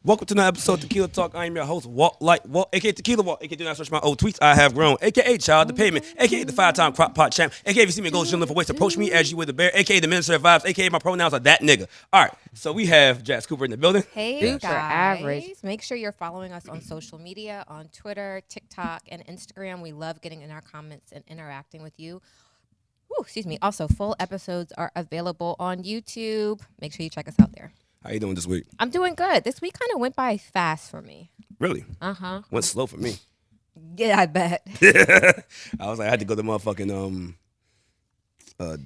Welcome to another episode of TequilaTlk. I am your host, WalkLikeWalt, aka TequilaWalt, aka do not search my old tweets. I have grown, aka Child the Pavement, aka the 5-time crop pot champ, aka if you see me go to live for ways, approach me as you would the bear, aka the minister of vibes, aka my pronouns are that nigga. All right, so we have Jas Cooper in the building. Hey guys, make sure you're following us on social media, on Twitter, TikTok, and Instagram. We love getting in our comments and interacting with you. Ooh, excuse me. Also, full episodes are available on YouTube. Make sure you check us out there. How you doing this week? I'm doing good. This week kind of went by fast for me. Really? Uh-huh. Went slow for me. Yeah, I bet. I was like, I had to go to motherfucking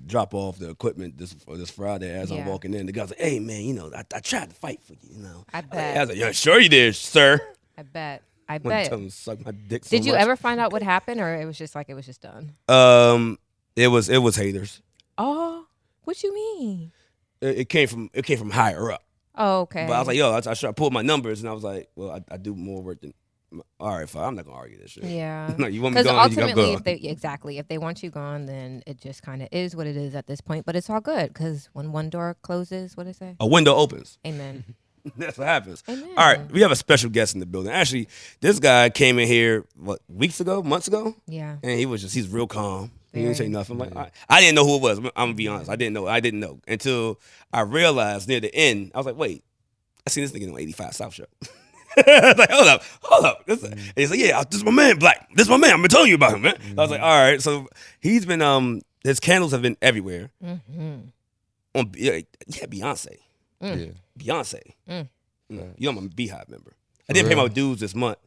drop off the equipment this Friday as I'm walking in. The guy's like, hey man, you know, I tried to fight for you, you know. I bet. I was like, yeah, sure you did, sir. I bet. Tell him to suck my dick so Did you much. ever find out what happened, or it was just done? It was haters. Oh, what you mean? It came from higher up. Oh, okay. But I was like, yo, I pulled my numbers, and I was like, well, I do more work than. All right, fine. I'm not gonna argue this shit. Yeah. No, you want me Because gone? ultimately, you if they want you gone, then it just kind of is what it is at this point. But it's all good because when one door closes, what do they say? A window opens. Amen. That's what happens. Amen. All right, we have a special guest in the building. Actually, this guy came in here months ago. Yeah. And he's real calm. He didn't say nothing. I'm like, Yeah. I didn't know who it was. I'm gonna be honest. I didn't know until I realized near the end. I was like, wait, I seen this nigga on 85 South Show. I was like, hold up. And he's like, yeah, this is my man, Blac. This is my man. I've been telling you about him, man. I was like, all right. So he's been his candles have been everywhere. Mm-hmm. Beyonce. Yeah. Beyonce. Mm. You know I'm a Beehive member. I didn't pay my dues this month.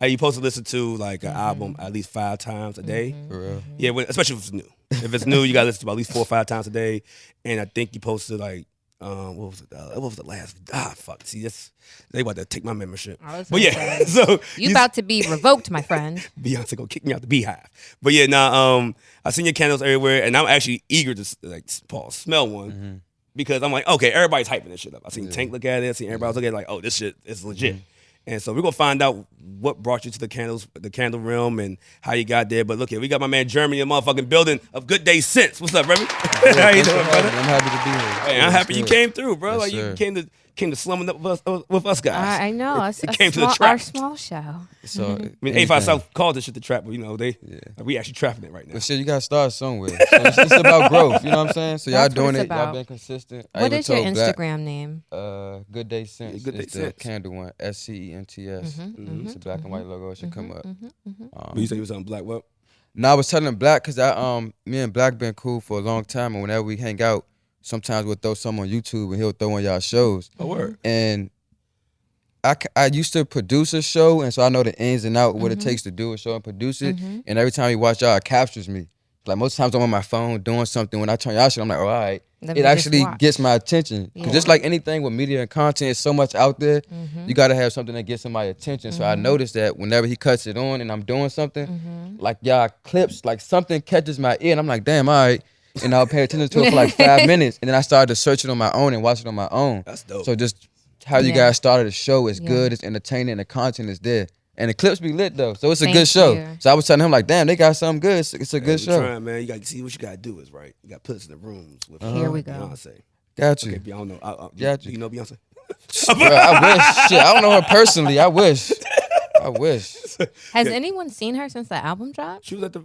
You supposed to listen to like an album at least 5 times a day. For real. Yeah, especially if it's new. If it's new, you gotta listen to it at least 4 or 5 times a day. And I think you posted like what was the last? Fuck. See, they about to take my membership. But yeah, so you about to be revoked, my friend. Beyonce gonna kick me out the Beehive. But yeah, I seen your candles everywhere, and I'm actually eager to smell one. Mm-hmm. Because I'm like, okay, everybody's hyping this shit up. I seen Tank look at it. I seen everybody else look at it like, oh, this shit is legit. And so we're gonna find out what brought you to the candle realm, and how you got there. But look here, we got my man Jeremy in the motherfucking building of Good Day Sense. What's up, Remy? How you doing, brother? I'm happy to be here. Hey, I'm happy you came through, bro. Yes, like you came to slumming up with us guys. I know. It's came to the trap. Our small show. So, I mean, 85 South called this shit the trap, but you know we actually trapping it right now. But shit, you gotta start somewhere. So it's about growth. You know what I'm saying? So y'all That's what doing it's it. about. Y'all been consistent. What is your Instagram name? Good Day Sense. Yeah, Good Day It's the Sense. candle one. SCENTS. It's a black and white logo. It should come up. But you said you was on Blac what? No, I was telling Blac because me and Blac been cool for a long time, and whenever we hang out, sometimes we'll throw some on YouTube and he'll throw on y'all shows. Oh, word. And I used to produce a show, and so I know the ins and outs, what it takes to do a show and produce it. And every time you watch y'all, it captures me. Like most times I'm on my phone doing something. When I turn y'all shit, I'm like, all right. It actually gets my attention. Cause just like anything with media and content, there's so much out there. You gotta have something that gets somebody's attention. So I noticed that whenever he cuts it on and I'm doing something, like y'all clips, like something catches my ear, and I'm like, damn, all right. And I'll pay attention to it for like 5 minutes, and then I started to search it on my own and watch it on my own. That's dope. So just how you guys started the show is good, it's entertaining, and the content is there. And the clips be lit though, so it's a good show. So I was telling him like, damb, they got something good. It's a good show. Trying, man. You got to see what you got to do is right. You got to put us in the rooms with Here we go. Beyonce. Got you. Okay, I don't know. Got Do you know Beyonce? Bro, I wish. Shit, I don't know her personally. I wish. Has anyone seen her since the album dropped? She was at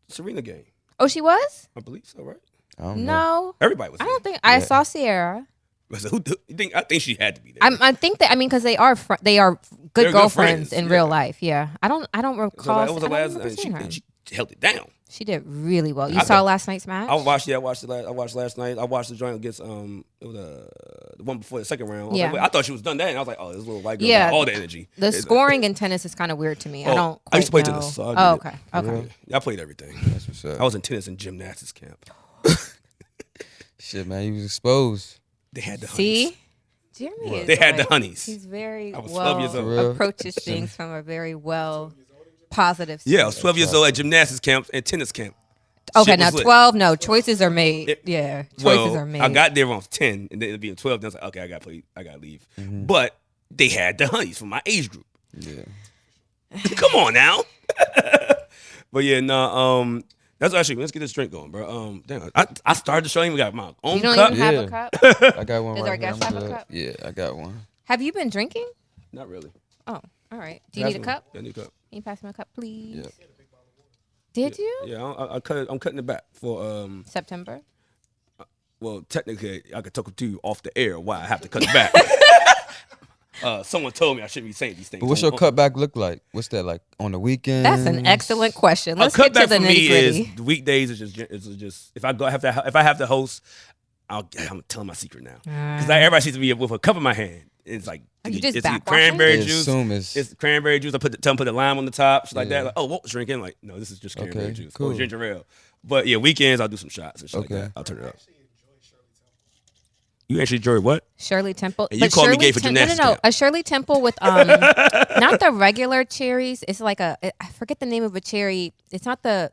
Serena game. Oh, she was? I believe so, right? I don't know. No. Everybody was. I don't think I saw Sierra. I think she had to be there. I think that because they are good They're good girlfriends friends, in yeah. real life. Yeah, I don't recall. So that was the I don't last. remember seeing her. She held it down. She did really well. You saw last night's match? I watched last night. I watched the joint against it was the one before the second round. I thought she was done that, and I was like, oh, this little white girl got all the energy. The scoring in tennis is kind of weird to me. I used to play know. tennis. So Okay. I played everything. That's what's up. I was in tennis and gymnastics camp. Shit, man, you was exposed. They had the honeys. See? Jeremy is They had the honeys. He's very I was 12 years old. approaches things from a very positive Yeah, I was 12 years old at gymnastics camp and tennis camp. Okay, Shit now was lit. 12, no, choices are made. Choices are made. I got there when I was 10, and then it being 12, then I was like, okay, I gotta leave. But they had the honeys from my age group. Yeah. Come on now. But yeah, no, that's actually, let's get this drink going, bro. Damn, I started the show, we got my own You don't cup. even have a cup? I got one Does right our here. guest I'm have a good. cup? Yeah, I got one. Have you been drinking? Not really. Oh, all right. Do you need a cup? Yeah, I need a cup. Can you pass me a cup, please? Yeah. Did you? Yeah, I cut it. I'm cutting it back for September. Well, technically, I could talk to you off the air why I have to cut it back. Someone told me I shouldn't be saying these things. But what's your cutback look like? What's that like on the weekend? That's an excellent question. Let's a get to cutback the for me nitty gritty. is the weekdays is just if I have to host, I'm telling my secret now because everybody seems to be with a cup in my hand. It's like You just it's backwashing? cranberry They juice. assume It's cranberry juice. I tell them put the lime on the top, shit like Yeah. that. Like, oh, what was drinking? Like, no, this is just cranberry Okay, juice. cool. Or ginger ale. But yeah, weekends I'll do some shots and shit like Okay. that. I'll turn it up. You actually enjoy what? Shirley Temple. And you But called me Shirley gay for gymnastics No, camp. a Shirley Temple with not the regular cherries. It's like I forget the name of a cherry. It's not the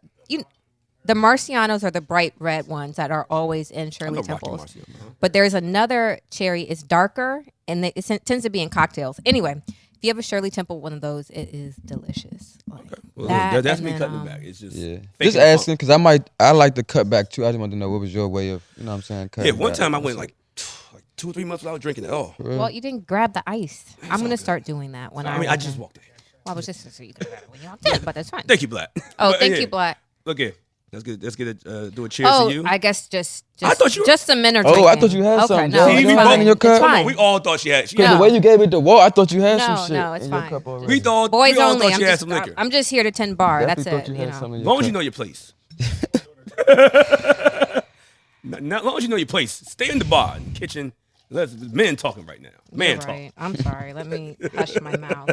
Marcianos are the bright red ones that are always in Shirley know Rocky Temples. Marciano, huh? But there's another cherry. It's darker and it tends to be in cocktails. Anyway, if you have a Shirley Temple one of those, it is delicious. Like, Well, that that's and me then, cutting it back. It's just Yeah. faking Just the funk. asking because I like to cut back too. I just wanted to know what was your way of, you know what I'm saying? Yeah, cutting one back. time I went like 2 or 3 months without drinking at all. Well, you didn't grab the ice. I'm all gonna good. start doing that when I mean, I walk just in. walked in. Well, I was just so you could grab it when you walked in, but that's fine. Thank you, Blac. Oh, But, thank yeah. you, Blac. Look here. Let's get it. Do a cheers Oh, to you. I guess just I thought you were- just some men are Oh, drinking. I thought you had okay, something. No, See, it's we fine. both in your cup? It's Come Come fine. on, we all thought she had. Because No. the way you gave it to Walt, I thought you had No, some shit no, it's in your fine. cup already. We thought Boys we all only. thought she had some liquor. I'm just here to tend bar. Definitely That's thought it. you You had some know. in As your long as you cup. know your place. As long as you know your place. Stay in the bar, in the kitchen. Men talking right now. Man You're talk. right. I'm sorry. Let me hush my mouth.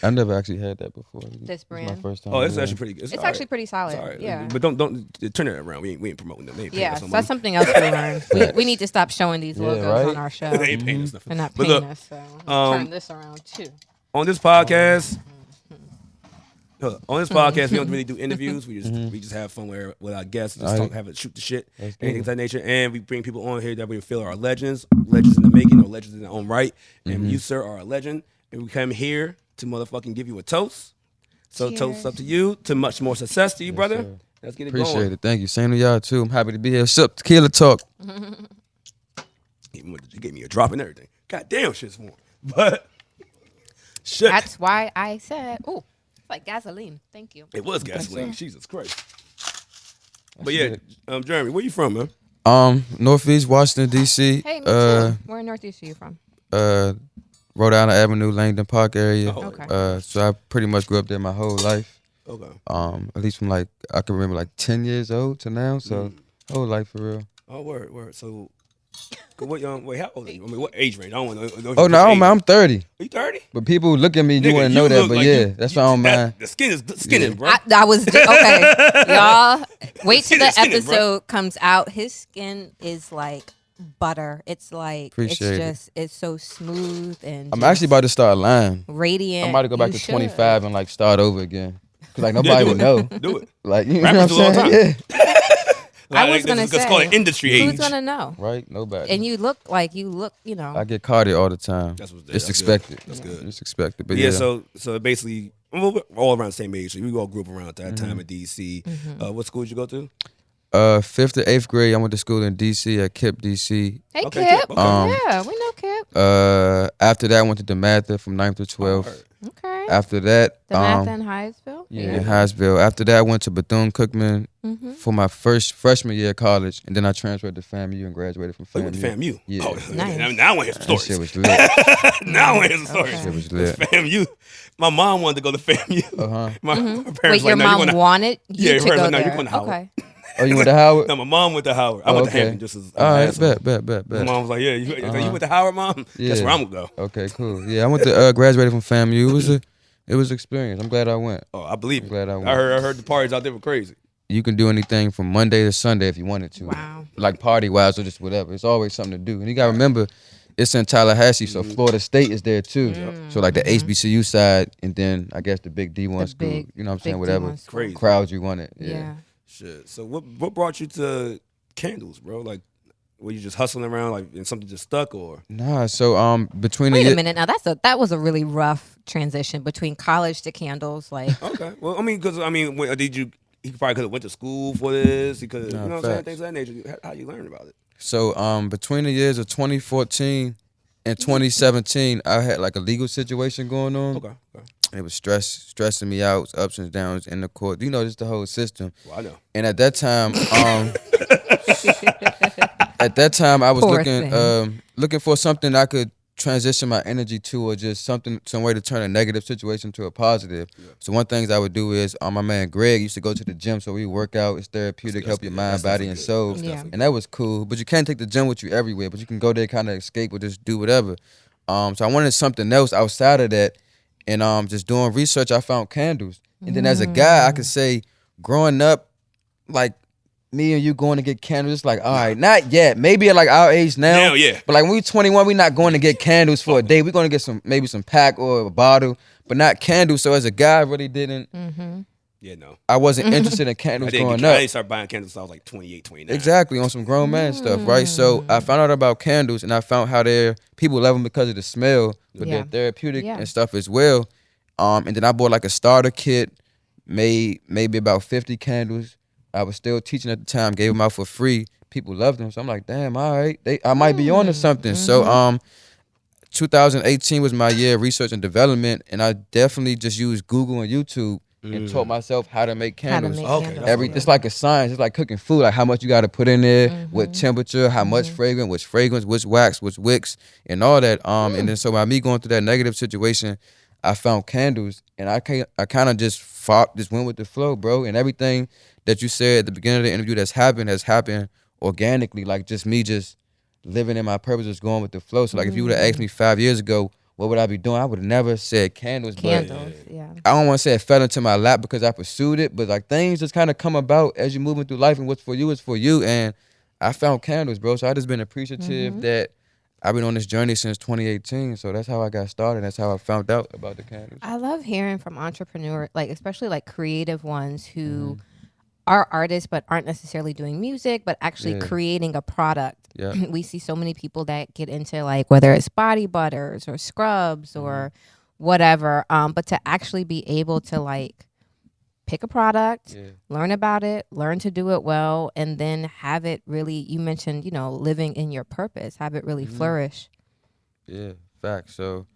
I never actually had that before. This It's my brand? first time. Oh, it's yeah. actually pretty good. It's all right. actually pretty solid. It's all right. Yeah. But don't turn it around. We ain't promoting them. They ain't paying Yeah, us so no that's money. something else we learned. We need to stop showing these Yeah, logos right? on our show. They ain't paying us nothing. They're not But paying look, us, so turn this around too. on this podcast, we don't really do interviews. We just have fun with our guests, just Alright. talk, shoot the shit, That's anything of good. that nature. And we bring people on here that we feel are legends in the making or legends in their own right. And you, sir, are a legend. And we come here to motherfucking give you a toast. So toast up to you, to much more success to you, brother. sir. Let's get it Appreciate going. it. Thank you. Same to y'all too. I'm happy to be here. Sup, TequilaTlk. You gave me a drop and everything. God damn, shit's warm. But shit, That's why I said, "Oh, it's like gasoline." Thank you. it was gasoline. Jesus Christ. But That's yeah, Jeremy, where you from, man? Northeast Washington D.C. Hey, me too. Where in Northeast are you from? Rhode Island Avenue, Langdon Park area. Oh, Okay. So I pretty much grew up there my whole life. Okay. At least from like I can remember like 10 years old to now. So whole life for real. Oh, word. So, wait, how old are you? I mean, what age range? I don't want to know. Oh no, I'm 30. Are you 30? But people look at me, you Nigga, wouldn't know that. look But like yeah, that's why I don't mind. The skin is skinning, bro. I was okay, y'all. Wait till the Skin it, bro. episode comes out. His skin is like butter. It's like Appreciate it. it's so smooth and. I'm actually about to start lying. radiant. I'm about to go back You to should. 25 and like start over again. Cause like nobody would know. Do it. Like you know Rappers what I'm do it all saying? the Yeah. I was gonna It's called an say, industry age. Who's gonna know? Right? Nobody. And you look, you know. I get carded all the time. That's what's It's that's expected. Good. That's good. It's expected. But Yeah, yeah. so basically, we're all around the same age. So we all grew up around that time in D.C. What school did you go to? 5th to 8th grade, I went to school in DC at KIP DC. Hey, Okay, Kip. Kip, okay. Yeah, we know Kip. After that, I went to DeMatha from 9th to 12th. Word. Okay. After that, The math in Hyattsville. yeah, in Hyattsville. After that, I went to Bethune-Cookman for my first freshman year of college, and then I transferred to FAMU and graduated from Oh, you FAMU. went to FAMU. Yeah. Oh, Nice. now I want to hear some That stories. shit was lit. Now I want to hear some Okay. stories. Shit was lit. FAMU. My mom wanted to go to FAMU. Uh-huh. My Wait, parents your like, no, you mom wanna- wanted you Yeah, to her go like, no, you there. going to Howard. Okay. Oh, you went to Howard? No, my mom went to Howard. I went to okay. Hampton just as All right, asshole. bet. My mom was like, yeah, you went to Howard, mom? That's Yeah. where I'm going to go. Okay, cool. Yeah, I went to graduated from FAMU. It was an experience. I'm glad I went. Oh, I believe it. glad I went. I heard the parties out there were crazy. You can do anything from Monday to Sunday if you wanted to. Wow. Like party-wise or just whatever. It's always something to do. And you got to remember, it's in Tallahassee, so Florida State is there too. So like the HBCU side, and then I guess the big D1 school. big- You know what I'm big saying? Whatever D1 school. Crazy. crowd you wanted. Yeah. Yeah. Shit. So what brought you to candles, bro? Like, were you just hustling around, like, and something just stuck, or? Nah, so between Wait the a minute. Now that was a really rough transition between college to candles. Like, Okay. Well, I mean, did you? He probably could have went to school for this. He could, Nah, what I'm saying, facts. things of that nature. How you learn about it? So between the years of 2014 in 2017, I had like a legal situation going on. Okay. It was stressing me out, ups and downs in the court. You know, just the whole system. Well, I know. And at that time, I was looking for something I could transition my energy to, or just some way to turn a negative situation to a positive. Yeah. So one thing I would do is, my man Greg used to go to the gym, so we work out. It's therapeutic, help your mind, body, and soul. And that was cool. But you can't take the gym with you everywhere. But you can go there, kind of escape, or just do whatever. So I wanted something else outside of that. And just doing research, I found candles. And then as a guy, I could say, growing up, like, me and you going to get candles, it's like, all right, not yet. Maybe at like our age now. Yeah. But like when we 21, we not going to get candles for a day. We're going to get maybe some pack or a bottle, but not candles. So as a guy, I really didn't. Mm-hmm. Yeah, no. I wasn't interested in candles growing up. I didn't start buying candles until I was like 28, 29. Exactly, on some grown man stuff, right? So I found out about candles, and I found how people love them because of the smell, but they're therapeutic and stuff as well. And then I bought like a starter kit, made maybe about 50 candles. I was still teaching at the time, gave them out for free. People loved them. So I'm like, damn, all right. I might be on to something. So 2018 was my year of research and development, and I definitely just used Google and YouTube and taught myself how to make candles. It's like a science. It's like cooking food. Like how much you got to put in there, what temperature, how much fragrance, which wax, which wicks, and all that. And then so by me going through that negative situation, I found candles, and I kind of just went with the flow, bro. And everything that you said at the beginning of the interview has happened organically, like just me just living in my purpose, just going with the flow. So like if you would have asked me 5 years ago, what would I be doing? I would have never said candles. But yeah. I don't want to say it fell into my lap because I pursued it, but like things just kind of come about as you're moving through life, and what's for you is for you. And I found candles, bro. So I just been appreciative that I've been on this journey since 2018. So that's how I got started. That's how I found out about the candles. I love hearing from entrepreneurs, like especially like creative ones who are artists but aren't necessarily doing music, but actually creating a product. Yeah. We see so many people that get into like whether it's body butters or scrubs or whatever, but to actually be able to like pick a product, learn about it, learn to do it well, and then have it really, you mentioned, living in your purpose, have it really flourish. Yeah, facts. So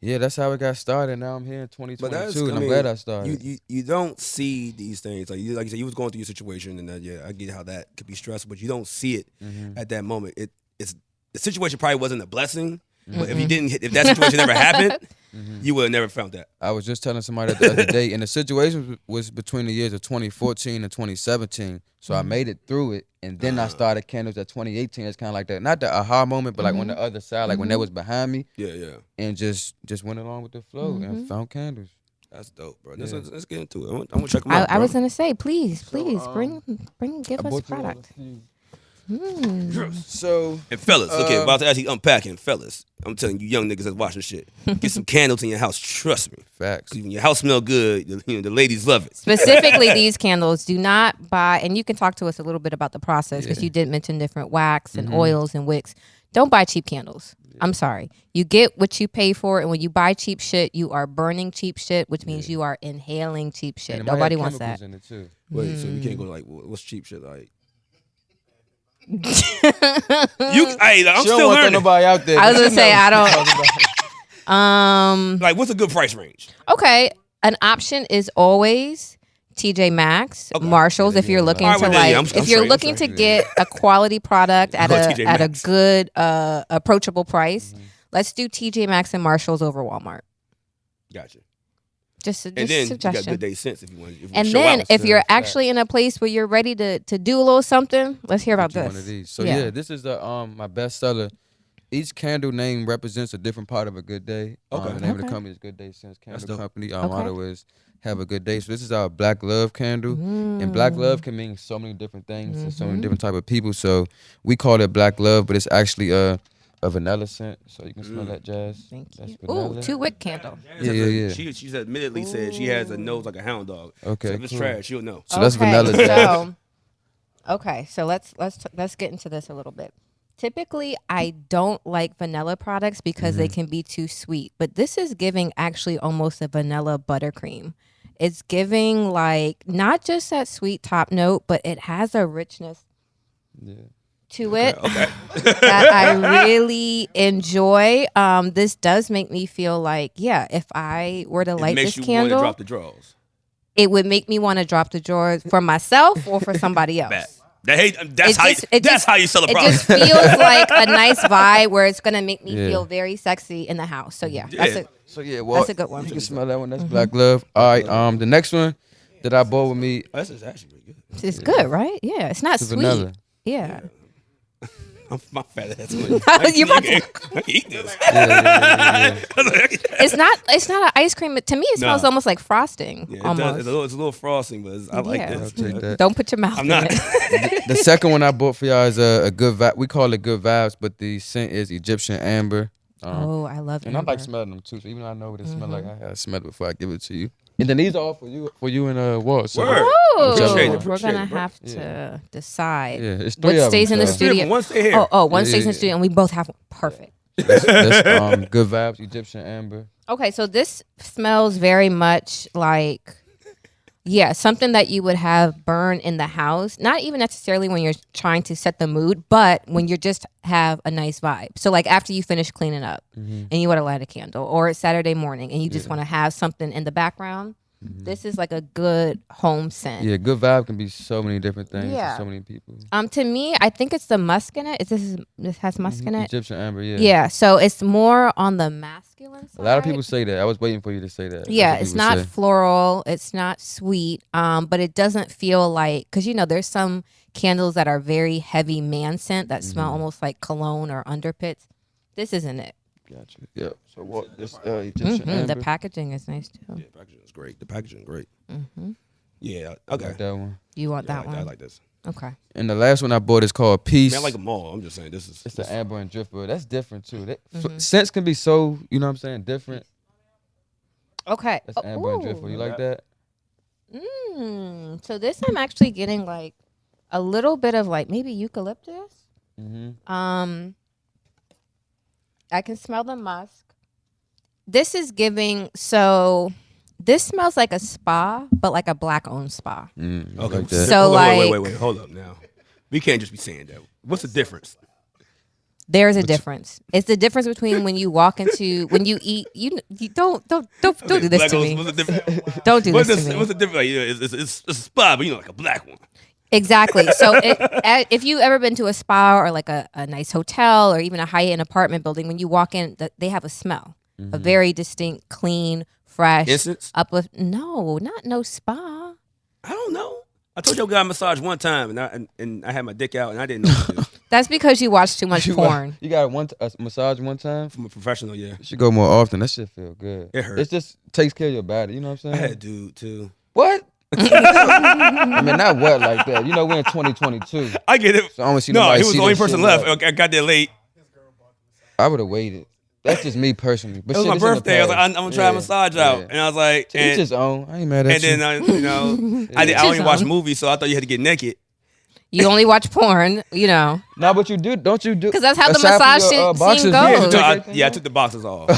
yeah, that's how it got started. Now I'm here in 2022, and I'm glad I started. You don't see these things. Like you said, you was going through your situation, and I get how that could be stressful, but you don't see it at that moment. It's the situation probably wasn't a blessing, but if that situation never happened, you would have never found that. I was just telling somebody the other day, and the situation was between the years of 2014 and 2017. So I made it through it, and then I started candles at 2018. It's kind of like that, not the aha moment, but like on the other side, like when that was behind me. Yeah. And just went along with the flow and found candles. That's dope, bro. Let's get into it. I'm gonna check them out. I was gonna say, please, give us product. So and fellas, okay, about to actually unpacking, fellas. I'm telling you, young niggas that's watching shit, get some candles in your house. Trust me, facts. When your house smell good, the ladies love it. Specifically, these candles, do not buy. And you can talk to us a little bit about the process because you did mention different wax and oils and wicks. Don't buy cheap candles. I'm sorry. You get what you pay for, and when you buy cheap shit, you are burning cheap shit, which means you are inhaling cheap shit. Nobody wants that. In it too. Wait, so we can't go like, what's cheap shit like? I'm still learning. Nobody out there. I was gonna say I don't. Like, what's a good price range? Okay, an option is always TJ Maxx, Marshalls. If you're looking to get a quality product at a good approachable price, let's do TJ Maxx and Marshalls over Walmart. Gotcha. Just and then suggestion. you got good day sense if you want. And then if you're actually in a place where you're ready to do a little something, let's hear about this. One of these. So this is the my bestseller. Each candle name represents a different part of a good day. The name of the company is Good Day Sense Candle Company. Our motto is have a good day. So this is our Black Love candle, and Black Love can mean so many different things to so many different type of people. So we call it Black Love, but it's actually a vanilla scent, so you can smell that, Jas. Thank you. Ooh, 2-wick candle. Yeah. She's admittedly said she has a nose like a hound dog. Okay, so if it's trash, she'll know. So that's vanilla, Jas. So let's get into this a little bit. Typically, I don't like vanilla products because they can be too sweet, but this is giving actually almost a vanilla buttercream. It's giving like not just that sweet top note, but it has a richness to it Okay. that I really enjoy. This does make me feel like, yeah, if I were to light this It makes you want candle, to drop the drawers. it would make me want to drop the drawers for myself or for somebody else. That's how you sell a It product. just feels like a nice vibe where it's gonna make me feel very sexy in the house. So yeah, that's a that's a good one. You can smell that one. That's Black Love. All right. The next one that I bought with me. This is actually pretty good. It's good, right? Yeah, it's not It's sweet. vanilla. Yeah. My fat ass. You about to- I can eat this. It's not an ice cream. To me, it smells Nah. almost like frosting. Yeah, almost. it's a little frosting, but I like Yeah. this. I'll take that. Don't put your mouth I'm in not. it. The second one I bought for y'all is a good vibe. We call it good vibes, but the scent is Egyptian amber. Oh, I love it. And I like smelling them too. So even though I know what it smells like, I had smelled it before I give it to you. And then these are all for you and Walt. So Word. Oh, Appreciate it, we're appreciate gonna it, bro. have to decide yeah, it's what 3 of stays them, in the so studio. One stay here. One Yeah, stays in the yeah. studio, and we both have one. Perfect. That's good vibes, Egyptian amber. Okay, so this smells very much like, yeah, something that you would have burn in the house. Not even necessarily when you're trying to set the mood, but when you just have a nice vibe. So like after you finish cleaning up and you want to light a candle, or it's Saturday morning and you just want to have something in the background. This is like a good home scent. Yeah, good vibe can be so many different things Yeah. for so many people. To me, I think it's the musk in it. This has musk in it. Egyptian amber, yeah. Yeah, so it's more on the masculine side. A lot of people say that. I was waiting for you to say that. Yeah, That's what it's people not say. floral. It's not sweet. But it doesn't feel like, because there's some candles that are very heavy man scent that smell almost like cologne or underpits. This isn't it. Gotcha. Yeah. So what? This Egyptian amber. The packaging is nice too. Yeah, packaging is great. The packaging is great. Mm-hmm. Yeah. I Okay. like that one. You want Yeah, that one? I like this. Okay. And the last one I bought is called Peace. Man, I like them all. I'm just saying this is. It's the amber and driftwood. That's different too. Scents can be so, you know what I'm saying, different. Okay. That's amber and driftwood. You like that? So this I'm actually getting like a little bit of like maybe eucalyptus. Mm-hmm. I can smell the musk. This is giving, so this smells like a spa, but like a Blac-owned spa. Okay. Okay. Like that. So wait. Hold up now. We can't just be saying that. What's the difference? There's a difference. It's the difference between when you walk into, when you eat, you don't do this to me. What's the difference? Don't do this to me. What's the difference? Like, it's a spa, but like a black one. Exactly. So if you ever been to a spa or like a nice hotel or even a high-end apartment building, when you walk in, they have a smell. A very distinct, clean, fresh, Incense? uplift. No, not no spa. I don't know. I told you I got a massage one time, and I had my dick out, and I didn't know what to do. That's because you watch too much porn. You got a massage one time? From a professional, yeah. You should go more often. That shit feel good. It hurts. It just takes care of your body. You know what I'm I saying? had dude too. What? I mean, not what like that. You know, we're in 2022. I get it. So I don't see No, nobody he was see the only this person shit left. like- I got there late. I would have waited. That's just me personally. But It was shit, my it's in the birthday. I was like, past. I'm gonna try a massage out, and I was like, To each his own. I ain't mad at and you. then I only watch movies, so I thought you had to get naked. You only watch porn, No, but you do. Don't you do? 'Cause that's how the aside from massage your, scene boxes, goes. you Oh. take everything I off? took the boxes off.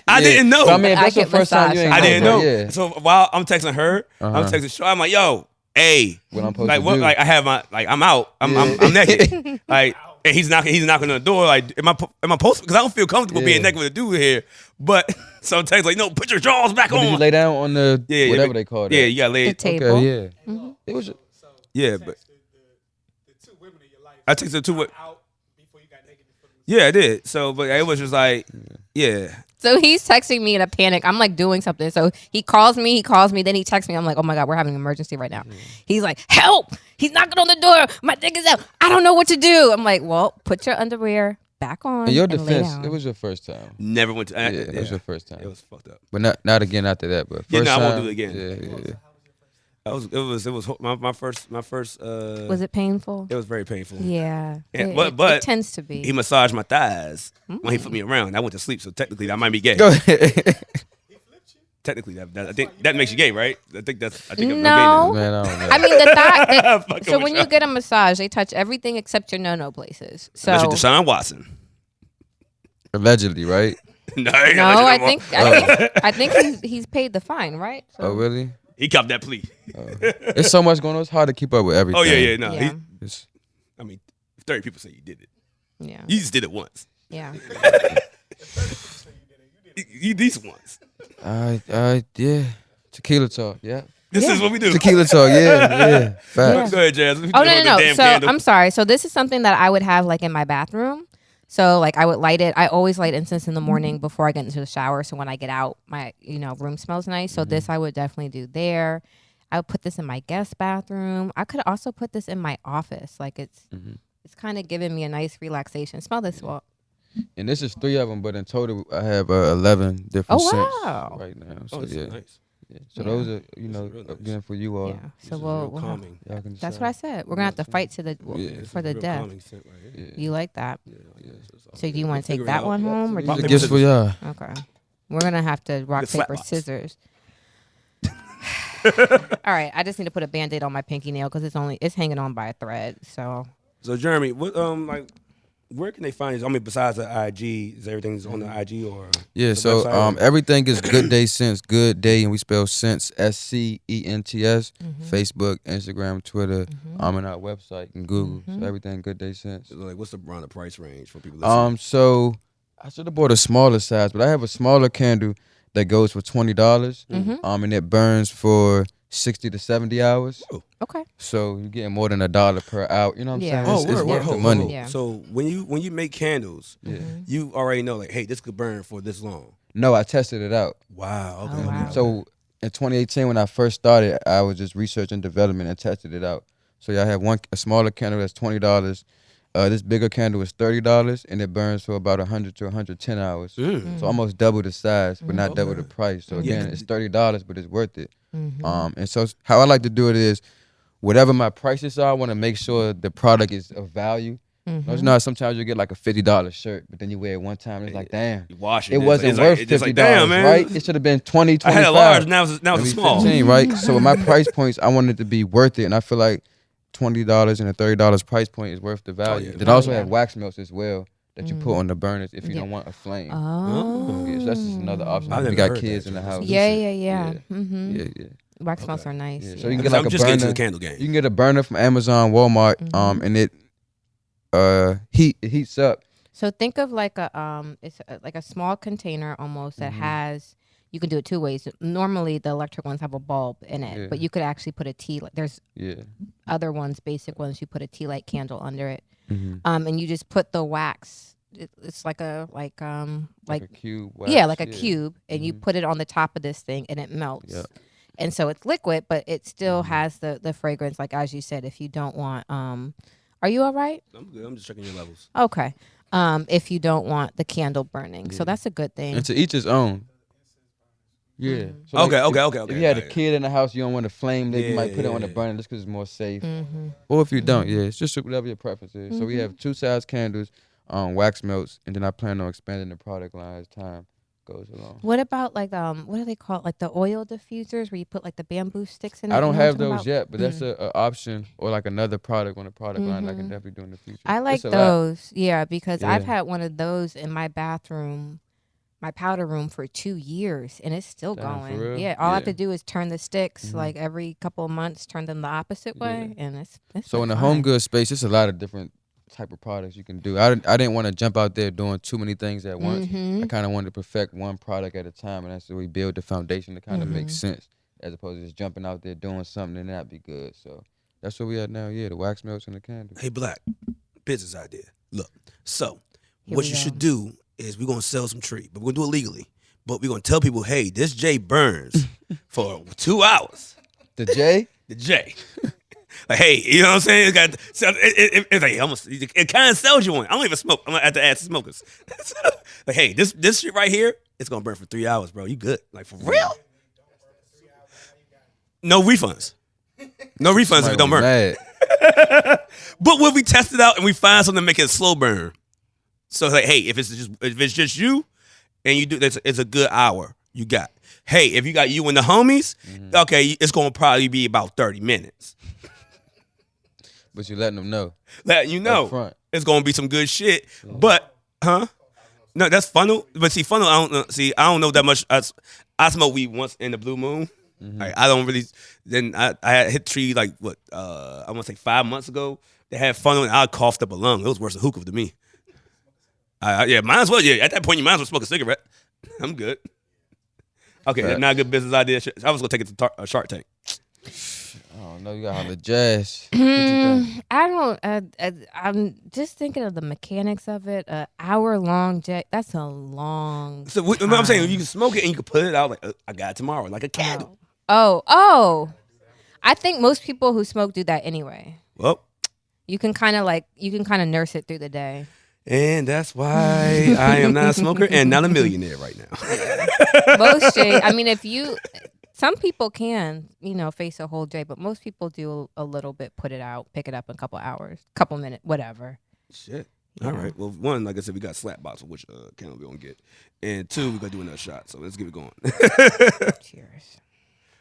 I didn't know. So, I mean, if I that's your get first time, you massage. ain't I didn't know. Yeah. So while I'm texting her, I'm texting Shaw. I'm like, "Yo, hey, What I'm supposed like to what? do. Like I have my I'm out. I'm naked. Like and he's knocking on the door. Like am I supposed? Because I don't feel comfortable being naked with a dude here. But so text like, no, put your drawers back But on. did you lay down on the whatever they call it? Yeah, you got laid. The table. Okay, yeah. It was. Yeah, but I texted the two. Yeah, I did. So, but it was just like, yeah. So he's texting me in a panic. I'm like doing something. So he calls me, then he texts me. I'm like, oh my God, we're having an emergency right now. He's like, help! He's knocking on the door. My dick is out. I don't know what to do. I'm like, well, put your underwear back on. In your and lay defense, down. it was your first time. Never went to. Yeah, it was your first time. It was fucked up. But not again after that. But first Yeah, no, I time, won't do it again. Yeah. It was my first. Was it painful? It was very painful. Yeah. Yeah, It but tends to be. He massaged my thighs when he flipped me around. I went to sleep, so technically that might be gay. Go ahead. Technically, I think that makes you gay, right? I think I'm gay No. now. Man, I don't know. I mean, the thigh. Fucking So with when y'all. you get a massage, they touch everything except your no-no places. So Unless you're Deshaun Watson. Allegedly, right? No, I think he's paid the fine, right? So, Oh, really? he copped that plea. It's so much going on. It's hard to keep up with everything. Oh yeah. No, Yeah. I mean, 30 people say you did it. Yeah. You just did it once. Yeah. You decent once. Yeah. TequilaTlk, yeah. This is what we do. TequilaTlk, yeah. Facts. Go ahead, Jazz. Oh, no. So I'm sorry. So this is something that I would have like in my bathroom. So like I would light it. I always light incense in the morning before I get into the shower. So when I get out, my room smells nice. So this I would definitely do there. I would put this in my guest bathroom. I could also put this in my office. Like it's kind of giving me a nice relaxation. Smell this, Walt. And this is 3 of them, but in total I have 11 different scents wow. right now. So That's yeah. nice. Yeah. So those are really nice. again for you all. Yeah. So Real we'll calming. Y'all can that's decide. what I said. We're gonna have to fight to the for the Real death. calming scent right here. Yeah. You like that? Yeah. So do you want to take Figure it that out. one home or These do are you gifts for y'all. Okay. We're gonna have to rock, The slap paper, box. scissors. All right. I just need to put a Band-Aid on my pinky nail because it's hanging on by a thread. So Jeremy, what where can they find you? I mean, besides the IG, is everything's on the IG or Yeah, the so website, or- everything is Good Day Scents, Good Day, and we spell Scents SCENTS. Facebook, Instagram, Twitter, and our website and Google. So everything Good Day Scents. like what's around the price range for people listening? So I should have bought a smaller size, but I have a smaller candle that goes for $20. And it burns for 60 to 70 hours. okay. So you're getting more than $1 per hour. You know what I'm Yeah. saying? It's worth the money. Yeah. So when you make candles, you already know like, hey, this could burn for this long. No, I tested it out. Wow. Okay. Oh, wow. So in 2018, when I first started, I was just researching development and tested it out. So y'all have a smaller candle that's $20. This bigger candle is $30, and it burns for about 100 to 110 hours. So almost double the size, but not double the price. So again, it's $30, but it's worth it. And so how I like to do it is, whatever my prices are, I want to make sure the product is of value. You know, sometimes you get like a $50 shirt, but then you wear it one time, and it's like, damn, You wash it. it wasn't worth $50, damn, man. right? It should have been 20, 25. I had a large, now it's a Maybe small. 15, right? So with my price points, I want it to be worth it, and I feel like $20 and a $30 price point is worth the value. yeah. Then also have wax melts as well that you put on the burners if you don't want a flame. Oh. Yeah, so that's just another option. I've If you never got heard kids that, in the Jess. house. Yeah. Yeah. Wax smells are nice. Yeah. Yeah. So you can get I'm like a just getting to burner. the candle game. You can get a burner from Amazon, Walmart, and it heats up. So think of like it's like a small container almost that has. You can do it two ways. Normally, the electric ones have a bulb in it, but you could actually put a tea. There's other ones, basic ones. You put a tea light candle under it, and you just put the wax. It's like a cube. Wax, like a cube, and you put it on the top of this thing, and it melts. Yeah. And so it's liquid, but it still has the fragrance. Like as you said, if you don't want, are you all right? I'm good. I'm just checking your levels. Okay. If you don't want the candle burning, so that's a good thing. And to each his own. Yeah. So Okay. If you had a kid in the house, you don't want a flame, then you might put it on the burner just because it's more safe. Or if you don't, it's just whatever your preference is. So we have 2 size candles, wax melts, and then I plan on expanding the product line as time goes along. What about like what do they call it? Like the oil diffusers where you put like the bamboo sticks in it? I don't You know what have I'm talking those about? yet, but that's a option or like another product on the product line that I can definitely do in the future. I like It's a lot. those, because I've Yeah. had one of those in my bathroom, my powder room for 2 years, and it's still Damn, for going. real? Yeah, all I have Yeah. to do is turn the sticks like every couple of months, turn them the opposite way, and it's So been in the fine. home goods space, it's a lot of different type of products you can do. I didn't want to jump out there doing too many things at once. I kind of wanted to perfect one product at a time, and that's where we build the foundation to kind of make sense, as opposed to just jumping out there doing something and not be good. So that's where we at now. Yeah, the wax melts and the candle. Hey, Blac, business idea. Look, so Here what we you go. should do is we're gonna sell some tree, but we're gonna do it legally. But we're gonna tell people, hey, this J burns for 2 hours. The J? The J. Like, hey, you know what I'm saying? It's like almost. It kind of sells you one. I don't even smoke. I'm gonna have to ask smokers. Like, hey, this shit right here, it's gonna burn for 3 hours, bro. You good? Like for real? No refunds. No refunds if it don't burn. Mad. But when we test it out and we find something to make it a slow burn, so it's like, hey, if it's just you, and you do this, it's a good hour you got. Hey, if you got you and the homies, okay, it's gonna probably be about 30 minutes. But you're letting them know. That you know, Up front. it's gonna be some good shit. But no, that's funnel. But see, funnel, I don't know that much. I smoke weed once in the blue moon. Like, I don't really. Then I had hit tree like what I want to say 5 months ago. They had fun and I coughed up a lung. It was worse than hookah to me. Yeah, might as well. Yeah, at that point you might as well smoke a cigarette. I'm good. Okay, that's not a good business idea. I was gonna take it to Shark Tank. I don't know. You got all the jazz. I'm just thinking of the mechanics of it. An hour-long jet. That's a long. So what I'm saying, you can smoke it and you can put it out like I got it tomorrow, like a candle. Oh. I think most people who smoke do that anyway. Well, you can kind of nurse it through the day. And that's why I am not a smoker and not a millionaire right now. Most J, I mean, some people can, face a whole day, but most people do a little bit, put it out, pick it up in a couple hours, couple minutes, whatever. Shit. All right. Well, one, like I said, we got slap box, which candle we gonna get, and two, we gotta do another shot. So let's get it going. Cheers.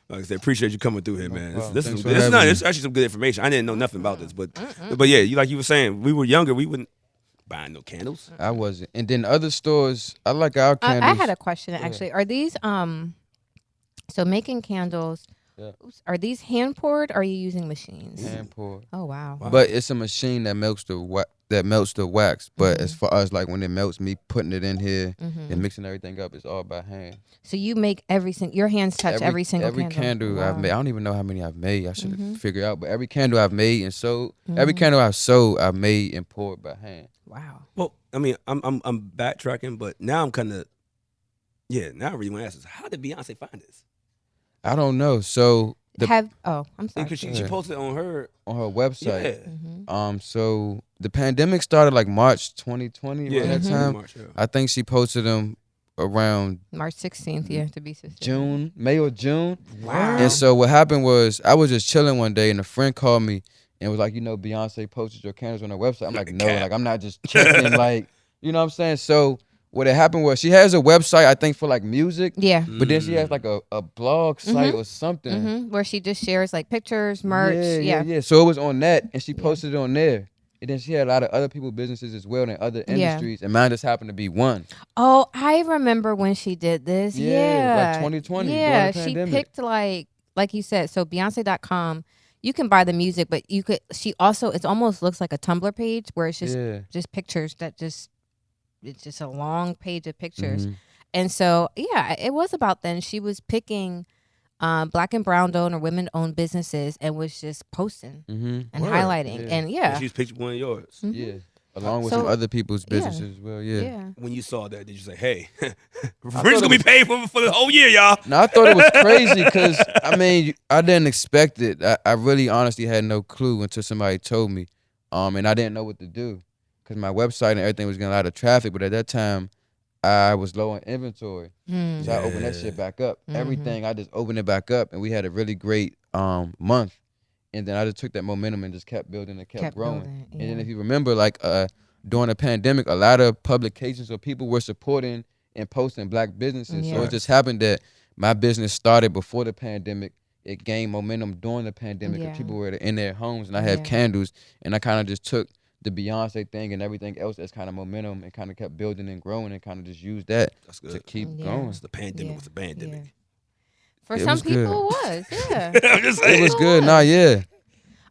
Like I said, appreciate you coming through here, man. Wow. This is actually some good information. I didn't know nothing about this, but yeah, like you were saying, we were younger, we wouldn't buy no candles. I wasn't. And then other stores, I like our candles. I had a question actually. Are these so making candles? Yeah. Are these hand poured? Or are you using machines? Hand poured. Oh wow. But it's a machine that melts the wax. But as far as like when it melts, me putting it in here and mixing everything up, it's all by hand. So you make your hands touch every single candle wow. I've made. I don't even know how many I've made. I should figure out. But every candle I've made and sold, every candle I've sold, I've made and poured by hand. Wow. Well, I mean, I'm backtracking, but now I'm kind of, now I really want to ask this: how did Beyonce find this? I don't know. So I'm sorry. Because she posted it on her website. Yeah. So the pandemic started like March 2020. Around that time. March, yeah. I think she posted them around March 16th, to be specific. May or June. Wow. And so what happened was I was just chilling one day and a friend called me and was like, Beyonce posted your candles on her website. I'm like, no, like I'm not just checking, like, you know what I'm saying? So what had happened was she has a website, I think, for like music. Yeah. But then she has like a blog site or something. Where she just shares like pictures, merch. Yeah. So it was on that and she posted it on there. And then she had a lot of other people's businesses as well in other industries. And mine just happened to be one. Oh, I remember when she did this. Yeah. Like 2020. Yeah, during the she pandemic. picked like you said, so Beyonce.com, you can buy the music, but she also, it almost looks like a Tumblr page where it's just pictures it's just a long page of pictures. And so, it was about then. She was picking Black and brown owned or women owned businesses and was just posting and highlighting. And she's pictured one of yours. Yeah. Along with some other people's businesses as well, yeah. When you saw that, did you say, hey, rent's going to be paid for the whole year, y'all? No, I thought it was crazy because, I mean, I didn't expect it. I really honestly had no clue until somebody told me. And I didn't know what to do because my website and everything was getting a lot of traffic. But at that time, I was low on inventory. So I opened that shit back up. Everything, I just opened it back up. And we had a really great month. And then I just took that momentum and just kept building and kept growing. And then if you remember, like during the pandemic, a lot of publications or people were supporting and posting Black businesses. So it just happened that my business started before the pandemic. It gained momentum during the pandemic because people were in their homes and I had candles. And I kind of just took the Beyonce thing and everything else as kind of momentum and kind of kept building and growing and kind of just used that to keep going. The pandemic was a pandemic. Yeah. For some people, it was, I'm just saying. It was good.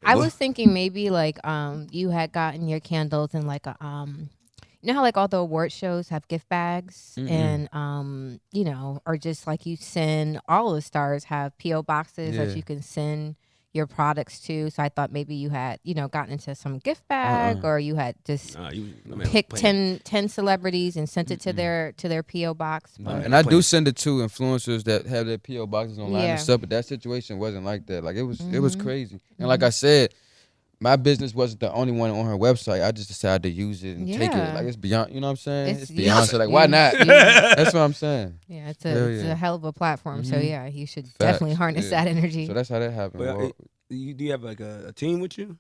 I was thinking maybe like you had gotten your candles in like a you know how like all the award shows have gift bags and or just like you send all of the stars have PO boxes that you can send your products to. So I thought maybe you had gotten into some gift bag or you had just picked 10 celebrities and sent it to their PO box. And I do send it to influencers that have their PO boxes online and stuff, but that situation wasn't like that. Like it was crazy. And like I said, my business wasn't the only one on her website. I just decided to use it and take it. Like it's beyond, you know what I'm saying? It's Beyonce. Like why not? That's what I'm saying. Yeah, it's a hell of a platform. So you should definitely harness that energy. So that's how that happened. Well, do you have like a team with you?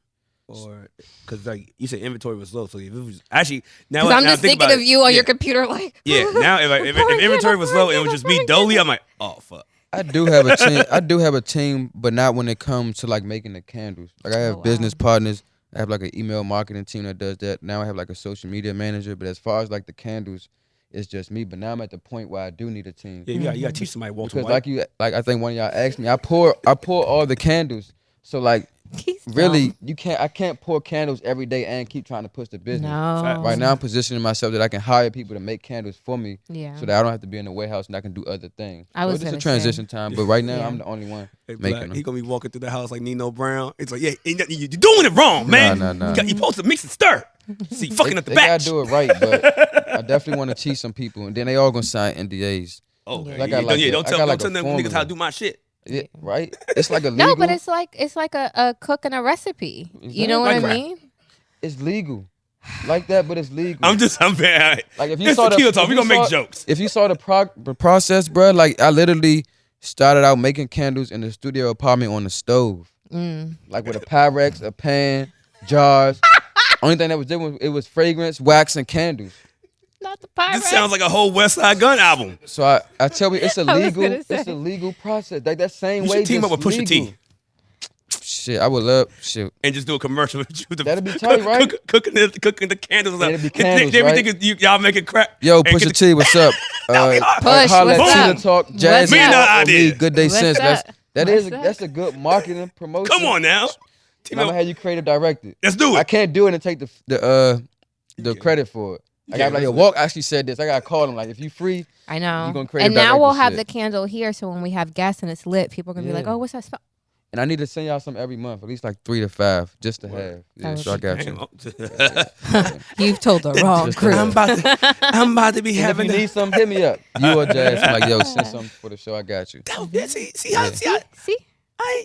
Or because like you said inventory was low, so if it was actually now I'm just thinking of you on your computer like now if inventory was low and it was just me Dolly, I'm like, oh fuck. I do have a team. I do have a team, but not when it comes to like making the candles. Like I have business partners. I have like an email marketing team that does that. Now I have like a social media manager. But as far as like the candles, it's just me. But now I'm at the point where I do need a team. Yeah, you got to teach somebody Walter Because White. I think one of y'all asked me, I pour all the candles. So like, really, I can't pour candles every day and keep trying to push the business. No. Right now, I'm positioning myself that I can hire people to make candles for me, Yeah. so that I don't have to be in the warehouse and I can do other things. It's a transition time, but right now I'm the only one making them. He gonna be walking through the house like Nino Brown. It's like, yeah, you're doing it wrong, man. Nah. You're supposed to mix and stir. See, fucking up the They batch. gotta do it right, but I definitely want to teach some people, and then they all gonna sign NDAs. Oh, Yeah. don't tell them niggas how to do my shit. Yeah, right? It's like a legal. No, but it's like a cook and a recipe. You know what I mean? It's legal, like that, but it's legal. I'm bad. Like if you It's saw Tequila Talk. We gonna make jokes. If you saw the process, bro, like I literally started out making candles in the studio apartment on the stove, like with a Pyrex, a pan, jars. Only thing that was different, it was fragrance, wax, and candles. Not the pirate. This sounds like a whole West Side Gun album. So I tell you, it's a I was legal, gonna say. it's a legal process. Like that same You way. should team up just with Pusha legal. T Shit, I would love shit. and just do a commercial with you. That'd be tight, right? Cooking the candles. It'd be candles, Everything right? is y'all making crap. Yo, and Pusha T, what's up? Push, holla what's at up? TequilaTlk, Jazz, What's up? idea. Good Day What's Sense. up? What's up? That's a good marketing promotion. Come on now. And I'm gonna have you creative directed. Let's do I it. can't do it and take the credit for it. I gotta be like, yo, Walk actually said this. I gotta call him like, if you free, I know. You gonna create and a now director we'll have shit. the candle here, so when we have guests and it's lit, people are gonna be like, Yeah. "Oh, what's that smell?" and I need to send y'all some every month, at least like 3 to 5, just to have. Yeah, so I got you. You've told the wrong Just crew. I'm about to be And if having. you need something, hit me up. You or Jazz, I'm like, yo, send something for the show. I got you. See how See,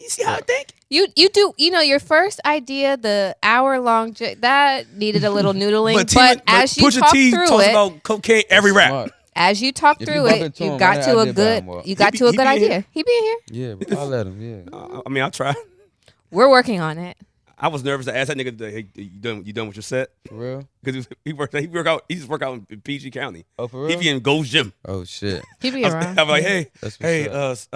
you see how I think. you do. You know, your first idea, the hour-long that needed a little noodling, but as you Pusha talk T through talks it, about cocaine every rap. Smart. as you talk If you through bump it, into you him, got I to a did buy good. him one. You got He to a be good in here. idea. He be in here. Yeah, but I'll let him, yeah. I mean, I'll try. We're working on it. I was nervous to ask that nigga, hey, you done with your set? For real? Because he just work out in PG County. Oh, for He real? be in Gold's Gym. Oh, shit. He be around. I'm like, hey, That's what's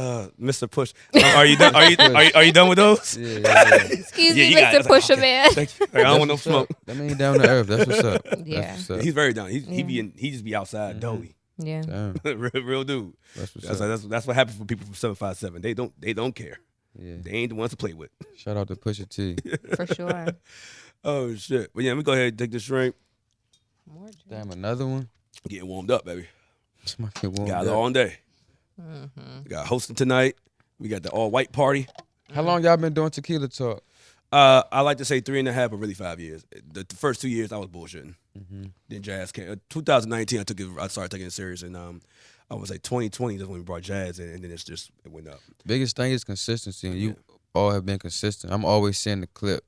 Mr. Push, are you done? Are you done with those? Yeah. Excuse Yeah, me, you got Mr. it. I was like, Pusher okay. Man. Thank you. Like, I don't want no That's what's smoke. up. That mean down to earth. That's what's up. Yeah. That's what's up. He's very down. He just be outside doughy. Yeah. Damn. real dude. That's what's up. That's what happens for people from 757. They don't care. Yeah. They ain't the ones to play with. Shout out to Pusha T. For sure. Oh shit. But yeah, let me go ahead and take this drink. Damn, another one? Getting warmed up, baby. Somebody warmed Got a up. long day. We got hosting tonight. We got the all white party. How long y'all been doing Tequila Talk? I like to say 3.5, but really 5 years. The first 2 years I was bullshitting. Then Jazz came. 2019, I started taking it serious, and I was like 2020 is when we brought Jazz in, and then it went up. Biggest thing is consistency, and you all have been consistent. I'm always seeing the clip.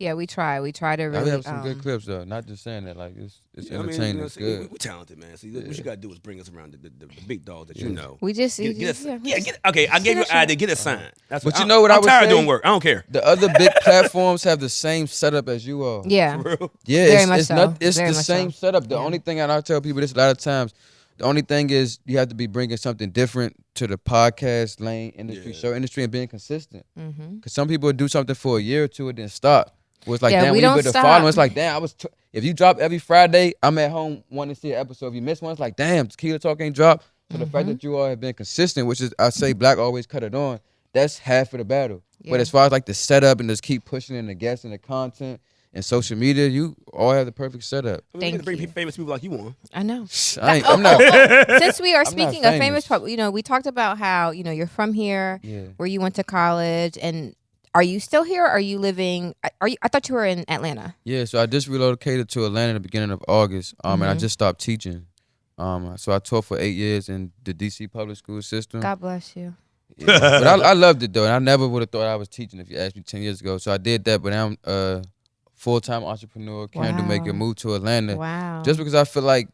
Yeah, we try. We try to I really. have some good clips though. Not just saying that, like it's Yeah, I mean, entertaining. you know, It's see, good. we talented, man. See, what you gotta do is bring us around the big dogs that you know. We just Okay, I gave you an idea. Get a sign. That's But you know what I I'm would tired of say? doing work. I don't care. The other big platforms have the same setup as you all. Yeah. Yeah, Very it's, much it's so. not. It's Very the much same so. setup. The Yeah. only thing, and I tell people this a lot of times, the only thing is you have to be bringing something different to the podcast lane industry, show industry, and being consistent. Because some people do something for a year or two and then stop. Well, it's like, Yeah, damn, we when you don't build the stop. following, it's like, damn, if you drop every Friday, I'm at home wanting to see an episode. If you miss one, it's like, damn, Tequila Talk ain't dropped. So the fact that you all have been consistent, which is, I say Blac always cut it on, that's half of the battle. Yeah. But as far as like the setup and just keep pushing in the guests and the content and social media, you all have the perfect setup. We Thank need to bring you. famous people like you on. I know. I'm not. Since we are not speaking of famous, famous. we talked about how you're from here, Yeah. where you went to college, and are you still here? Are you living? I thought you were in Atlanta. Yeah, so I just relocated to Atlanta in the beginning of August, and I just stopped teaching. So I taught for 8 years in the DC public school system. God bless you. Yeah. But I loved it though, and I never would have thought I was teaching if you asked me 10 years ago. So I did that, but now I'm a full-time entrepreneur, candle maker, Wow. moved to Atlanta. Wow. Just because I feel like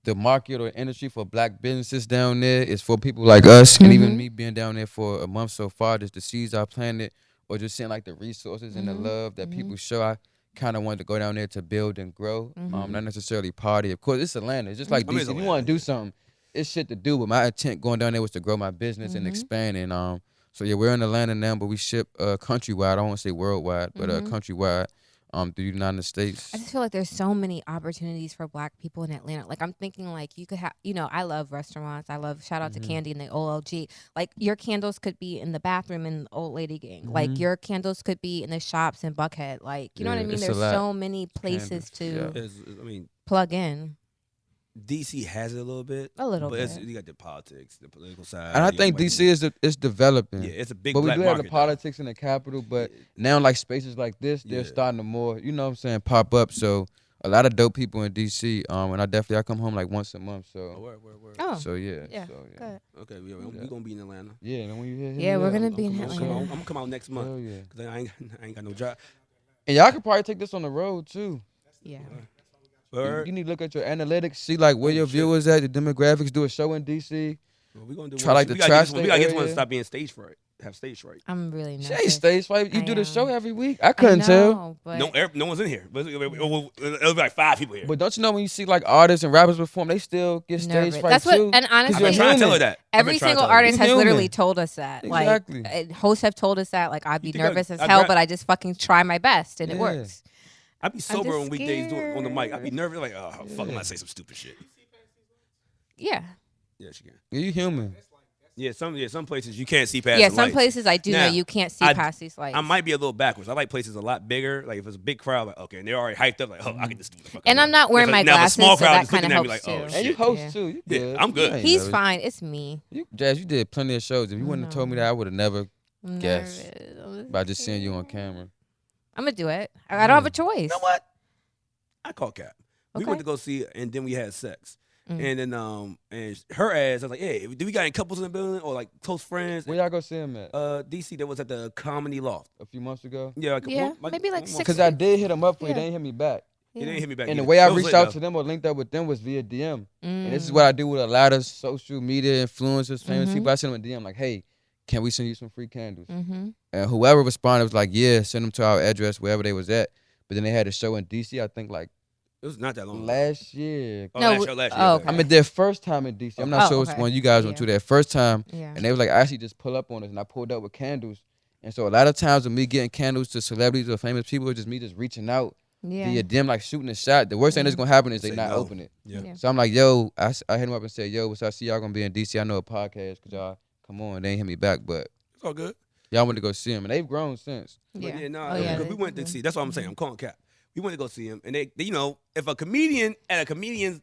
the market or industry for Black businesses down there is for people like us, and even me being down there for a month so far, just the seeds I planted, or just seeing like the resources and the love that people show. I kind of wanted to go down there to build and grow, not necessarily party. Of course, it's Atlanta. It's just like I mean, DC. it's If you Atlanta, want to do something, it's shit to do. But my intent going down there was to grow my business and expand. And so yeah, we're in Atlanta now, but we ship countrywide. I don't want to say worldwide, but countrywide. through the United States. I just feel like there's so many opportunities for Black people in Atlanta. Like I'm thinking like you could have, I love restaurants. I love shout out to Candy and the OLG. Like your candles could be in the bathroom in the Old Lady Gang. Like your candles could be in the shops in Buckhead. Like you know what I mean? There's so many places to plug in. DC has it a little bit. But you got the politics, the political side. And I think DC is developing. Yeah, it's a big But we Black do have market, the politics in the capital, but now like spaces like this, they're starting to more, you know what I'm saying, pop up. So a lot of dope people in DC. And I come home like once a month. So word. So yeah. Good. Okay, we're gonna be in Atlanta. Yeah, and when you Yeah, we're gonna be in Atlanta. I'm gonna come out next month. Hell yeah. Cause I ain't got no job. And y'all could probably take this on the road too. Yeah. You need to look at your analytics, see like where your viewers at, the demographics. Do a show in DC. Well, we gonna do try like the tri-state. We gotta get one to stop being stage fright. Have stage fright. I'm really nervous. She ain't stage fright. You do the show every week. I couldn't tell. But No one's in here. But it'll be like 5 people here. But don't you know when you see like artists and rappers perform, they still get stage fright That's too. And honestly, I've been trying to tell her that. Every single artist has literally told us that. Exactly. Like hosts have told us that. Like I'd be nervous as hell, but I just fucking try my best and it works. I'd be sober on weekdays doing on the mic. I'd be nervous like, oh fuck, I'm gonna say some stupid shit. Yeah. Yeah, she can. You human. Yeah, some places you can't see past. Yeah, the some lights. places I do now, know you can't see past these lights. I might be a little backwards. I like places a lot bigger. Like if it's a big crowd, like okay, and they're already hyped up, like oh, I can just do the fuck. And I'm not wearing my glasses, small so crowd that just kind of looking helps at me too. like, oh, And you shit. host too. You good. I'm good. He's fine. It's me. Jazz, you did plenty of shows. If you wouldn't have told me that, I would have never guessed Nervous. by just seeing you on camera. I'm gonna do it. I don't have a choice. You know what? I call Cap. We Okay. went to go see it, and then we had sex. And then and her ass, I was like, hey, do we got any couples in the building or like close friends? Where y'all go see him at? DC, that was at the Comedy Loft. A few months ago? Yeah, maybe like 6 Because I did hit him up for you. They didn't hit me back. He didn't hit me back. And the either. way I It was reached lit, out though. to them or linked up with them was via DM. And this is what I do with a lot of social media influencers, famous people. I send them a DM like, hey, can we send you some free candles? And whoever responded was like, yeah, send them to our address, wherever they was at. But then they had a show in DC, I think like It was not that long. last year. Oh, last year. okay. I mean, their first time in DC. I'm not sure which one you guys went to their first time. Yeah. And they was like, actually just pull up on us. And I pulled up with candles. And so a lot of times with me getting candles to celebrities or famous people, it's just me just reaching out via them, like shooting a shot. The worst thing that's going to happen is they not open it. Yeah. So I'm like, yo, I hit them up and said, yo, what's up? I see y'all going to be in DC. I know a podcast because y'all, come on. They ain't hit me back. But It's all good. y'all went to go see him. And they've grown since. Yeah. But no, Oh, yeah, because we went to see. That's what I'm saying. I'm calling Cap. We went to go see him, and they you know, if a comedian at a comedian's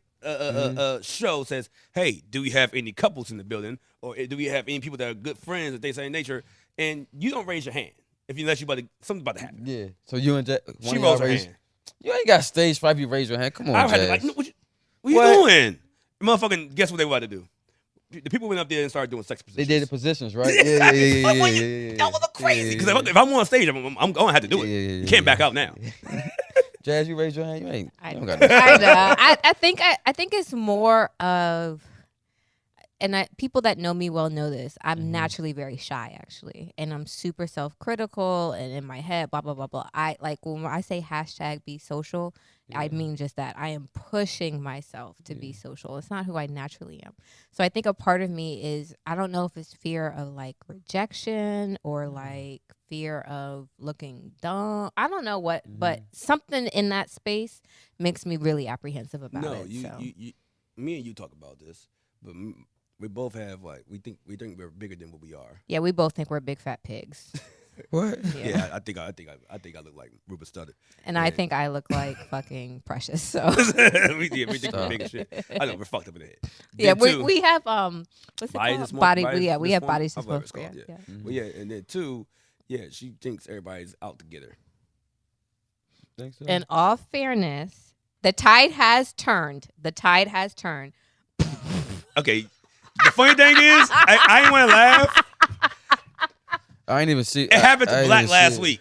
show says, "Hey, do we have any couples in the building, or do we have any people that are good friends of things of that nature?" and you don't raise your hand unless something's about to happen. Yeah. So you and She rolls her hand. You ain't got stage fright if you raise your hand. Come on, I had to Jazz. like, no, what you doing? Motherfucking, guess what they were about to do? The people went up there and started doing sex positions. They did the positions, right? Yeah. That was crazy. Because if I'm on stage, I'm going to have to do it. You can't back out now. Jazz, you raise your hand. You ain't. You don't got I know. I think it's more of, and people that know me well know this. I'm naturally very shy, actually, and I'm super self-critical and in my head, blah blah blah blah. I like when I say #be social. I mean just that. I am pushing myself to be social. It's not who I naturally am. So I think a part of me is, I don't know if it's fear of like rejection or like fear of looking dumb. I don't know what, but something in that space makes me really apprehensive about it. No, me and you talk about this, but we both have like we think we're bigger than what we are. Yeah, we both think we're big fat pigs. What? Yeah, I think I look like Ruben Studdard. And I think I look like fucking Precious. So we think we're big as shit. I know we're fucked up in the head. yeah, Then we have what's it Body called? dysmorphia. Body. We have Dysmorphia? body I forgot what it's dysmorphia. called, Yeah. Well, yeah, and then 2, she thinks everybody's out to get her. Think so? In all fairness, the tide has turned. The tide has turned. Okay, the funny thing is, I ain't want to laugh. I ain't even see. It happened to Blac last week.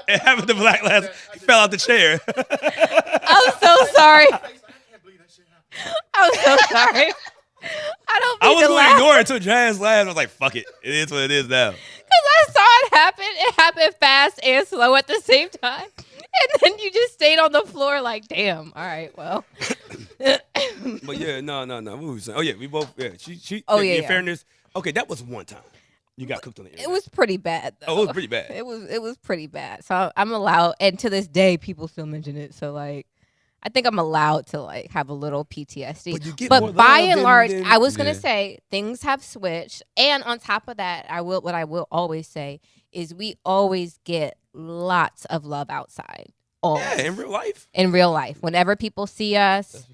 It happened to Blac last. He fell out the chair. I'm so sorry. I'm so sorry. I don't I mean was to going to laugh ignore it until Jazz laughed. I was like, "Fuck it, it is what it is now." because I saw it happen. It happened fast and slow at the same time, and then you just stayed on the floor like, "Damn, all right, well." But yeah, no. What were we saying? Oh yeah, we both. Yeah, she. Oh, in yeah. fairness, okay, that was one time. You got cooked on the internet. It was pretty bad, though. Oh, it was pretty bad. It was pretty bad. So I'm allowed, and to this day, people still mention it. So like, I think I'm allowed to like have a little PTSD. But you get but more by love and large, than- I was gonna say things have switched, and on top of that, what I will always say is we always get lots of love outside. Always. Yeah, in real life. In real life, whenever people see us,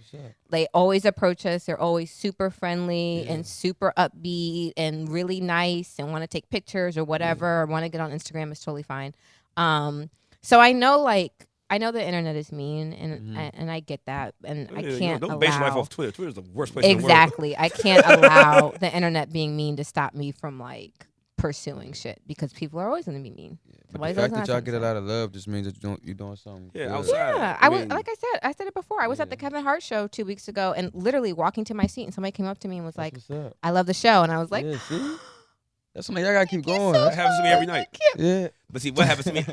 they always approach us. They're always super friendly and super upbeat and really nice and want to take pictures or whatever, or want to get on Instagram. Is totally fine. So I know the internet is mean, and I get that, and I can't don't base your life allow off Twitter. Twitter's the worst place in the world. exactly. I can't allow the internet being mean to stop me from like pursuing shit, because people are always going to be mean. But the fact that y'all get a lot of love just means that you're doing something. Yeah, good. outside. Yeah, I was like I said it before. I was at the Kevin Hart show 2 weeks ago, and literally walking to my seat, and somebody came up to me and was like, "I love the show," and I was like, yeah, see? That's something y'all gotta keep going. That happens to me every night. Yeah. But see, what happens to me?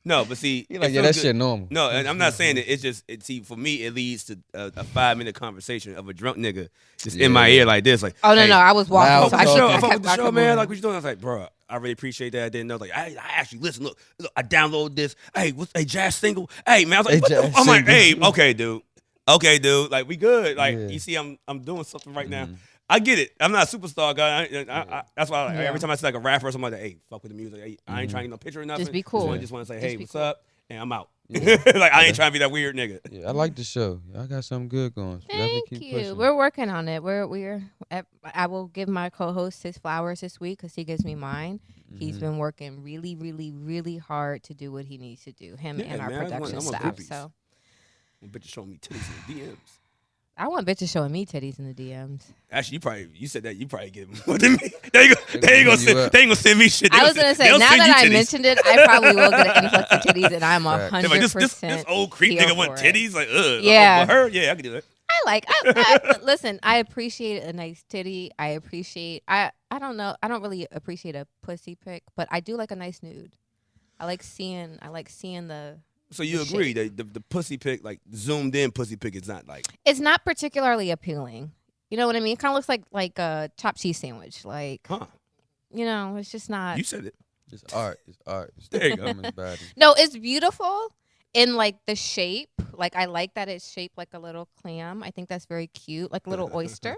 No, but see, You're like, yeah, that shit normal. No, and I'm not saying it. It's just, see, for me, it leads to a 5-minute conversation of a drunk nigga just in my ear like this, like, "Oh no, hey, no, I was walking, so I I fuck kept with the show, man. Like, what you doing?" I was like, bro, I really appreciate that. I didn't know. Like, I actually listen. Look, I download this. Hey, what's a Jazz single? Hey, man, I was like, what the? I'm like, hey, okay, dude. Like, we good. Like, you see, I'm doing something right now. I get it. I'm not a superstar guy. That's why every time I see like a rapper or something like that, hey, fuck with the music. Hey, I ain't trying to get no picture or nothing. Just be cool. I just want to say, hey, what's up? And I'm out. Like, I ain't trying to be that weird nigga. Yeah, I like the show. I got something good going. So Thank keep you. pushing. We're working on it. I will give my co-host his flowers this week because he gives me mine. He's been working really, really, really hard to do what he needs to do. Him and our production staff. So, bitches showing me titties in the DMs. I want bitches showing me titties in the DMs. Actually, you said that, you probably get more than me. They ain't gonna send me shit. I was gonna say, now that I mentioned it, I probably will get an influx of titties, and I'm 100%. Like, this old creep nigga want titties. Like, yeah, her, yeah, I can do that. I listen, I appreciate a nice titty. I don't know. I don't really appreciate a pussy pic, but I do like a nice nude. I like seeing the. So you agree that the pussy pic, like zoomed in pussy pic, is not like. It's not particularly appealing. You know what I mean? It kind of looks like a chopped cheese sandwich. Like, you know, it's just not. You said it. It's art. There you go. No, it's beautiful in like the shape. Like, I like that it's shaped like a little clam. I think that's very cute, like a little oyster.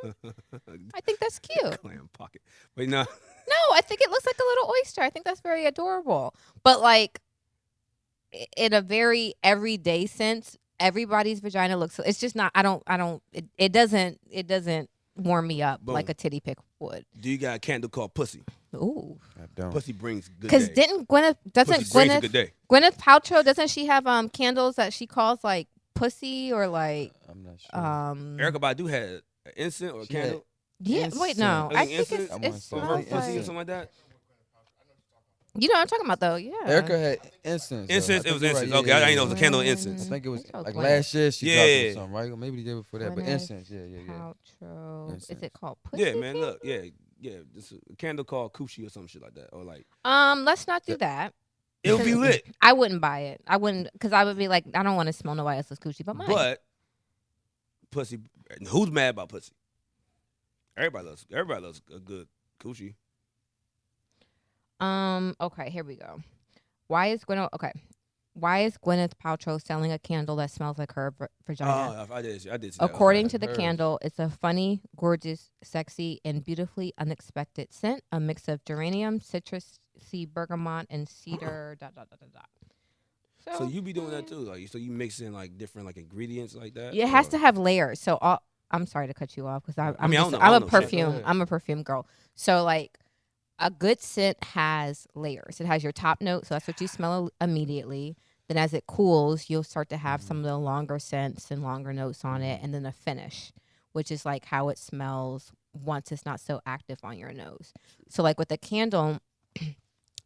I think that's cute. Clam pocket. Wait, no. No, I think it looks like a little oyster. I think that's very adorable. But like, in a very everyday sense, everybody's vagina looks. It's just not. It doesn't warm me up like a titty pic would. Do you got a candle called Pussy? Ooh. I don't. Pussy brings good. Because Gwyneth Paltrow, doesn't she have candles that she calls like pussy or like? I'm not sure. Erykah Badu had an incense or a candle. Yeah. Wait, no. I think it smells pussy or like something like that. You know what I'm talking about, though. Yeah. Erykah had incense. Incense. It was incense. Okay, I didn't know it was a candle incense. I think it was like last year she dropped it or something, right? Or maybe the year before that. But incense, yeah. Paltrow. Is it called pussy? Yeah, man. Look, yeah. This a candle called Coochie or some shit like that, or like. Let's not do that. It'll be lit. I wouldn't buy it. I wouldn't, because I would be like, I don't want to smell nobody else's coochie but mine. But pussy, who's mad about pussy? Everybody loves a good coochie. Okay, here we go. Why is Gwyneth Paltrow selling a candle that smells like her vagina? Oh, I did see According to the candle, it's a funny, gorgeous, sexy, and beautifully unexpected scent. A mix of geranium, citrusy, bergamot, and cedar. So you be doing that too, like so you mix in like different like ingredients like that. It has to have layers. So I'm sorry to cut you off because I'm a perfume. I'm a perfume girl. So like. A good scent has layers. It has your top note, so that's what you smell immediately. Then as it cools, you'll start to have some of the longer scents and longer notes on it, and then a finish, which is like how it smells once it's not so active on your nose. So like with a candle,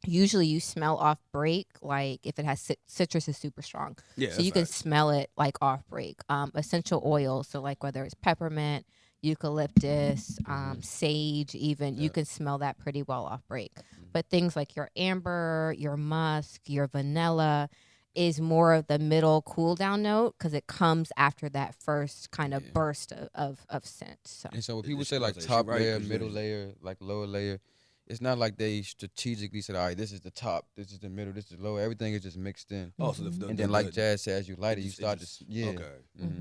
usually you smell off break, like if it has citrus is super strong. Yeah, so you can smell it like off break. Essential oils, so like whether it's peppermint, eucalyptus, sage even, you can smell that pretty well off break. But things like your amber, your musk, your vanilla is more of the middle cool down note because it comes after that first kind of burst of scent. So. And so when people say like top layer, middle layer, like lower layer, it's not like they strategically said, all right, this is the top, this is the middle, this is low. Everything is just mixed in. Oh, so and then like Jazz said, as you light it, you start to Okay.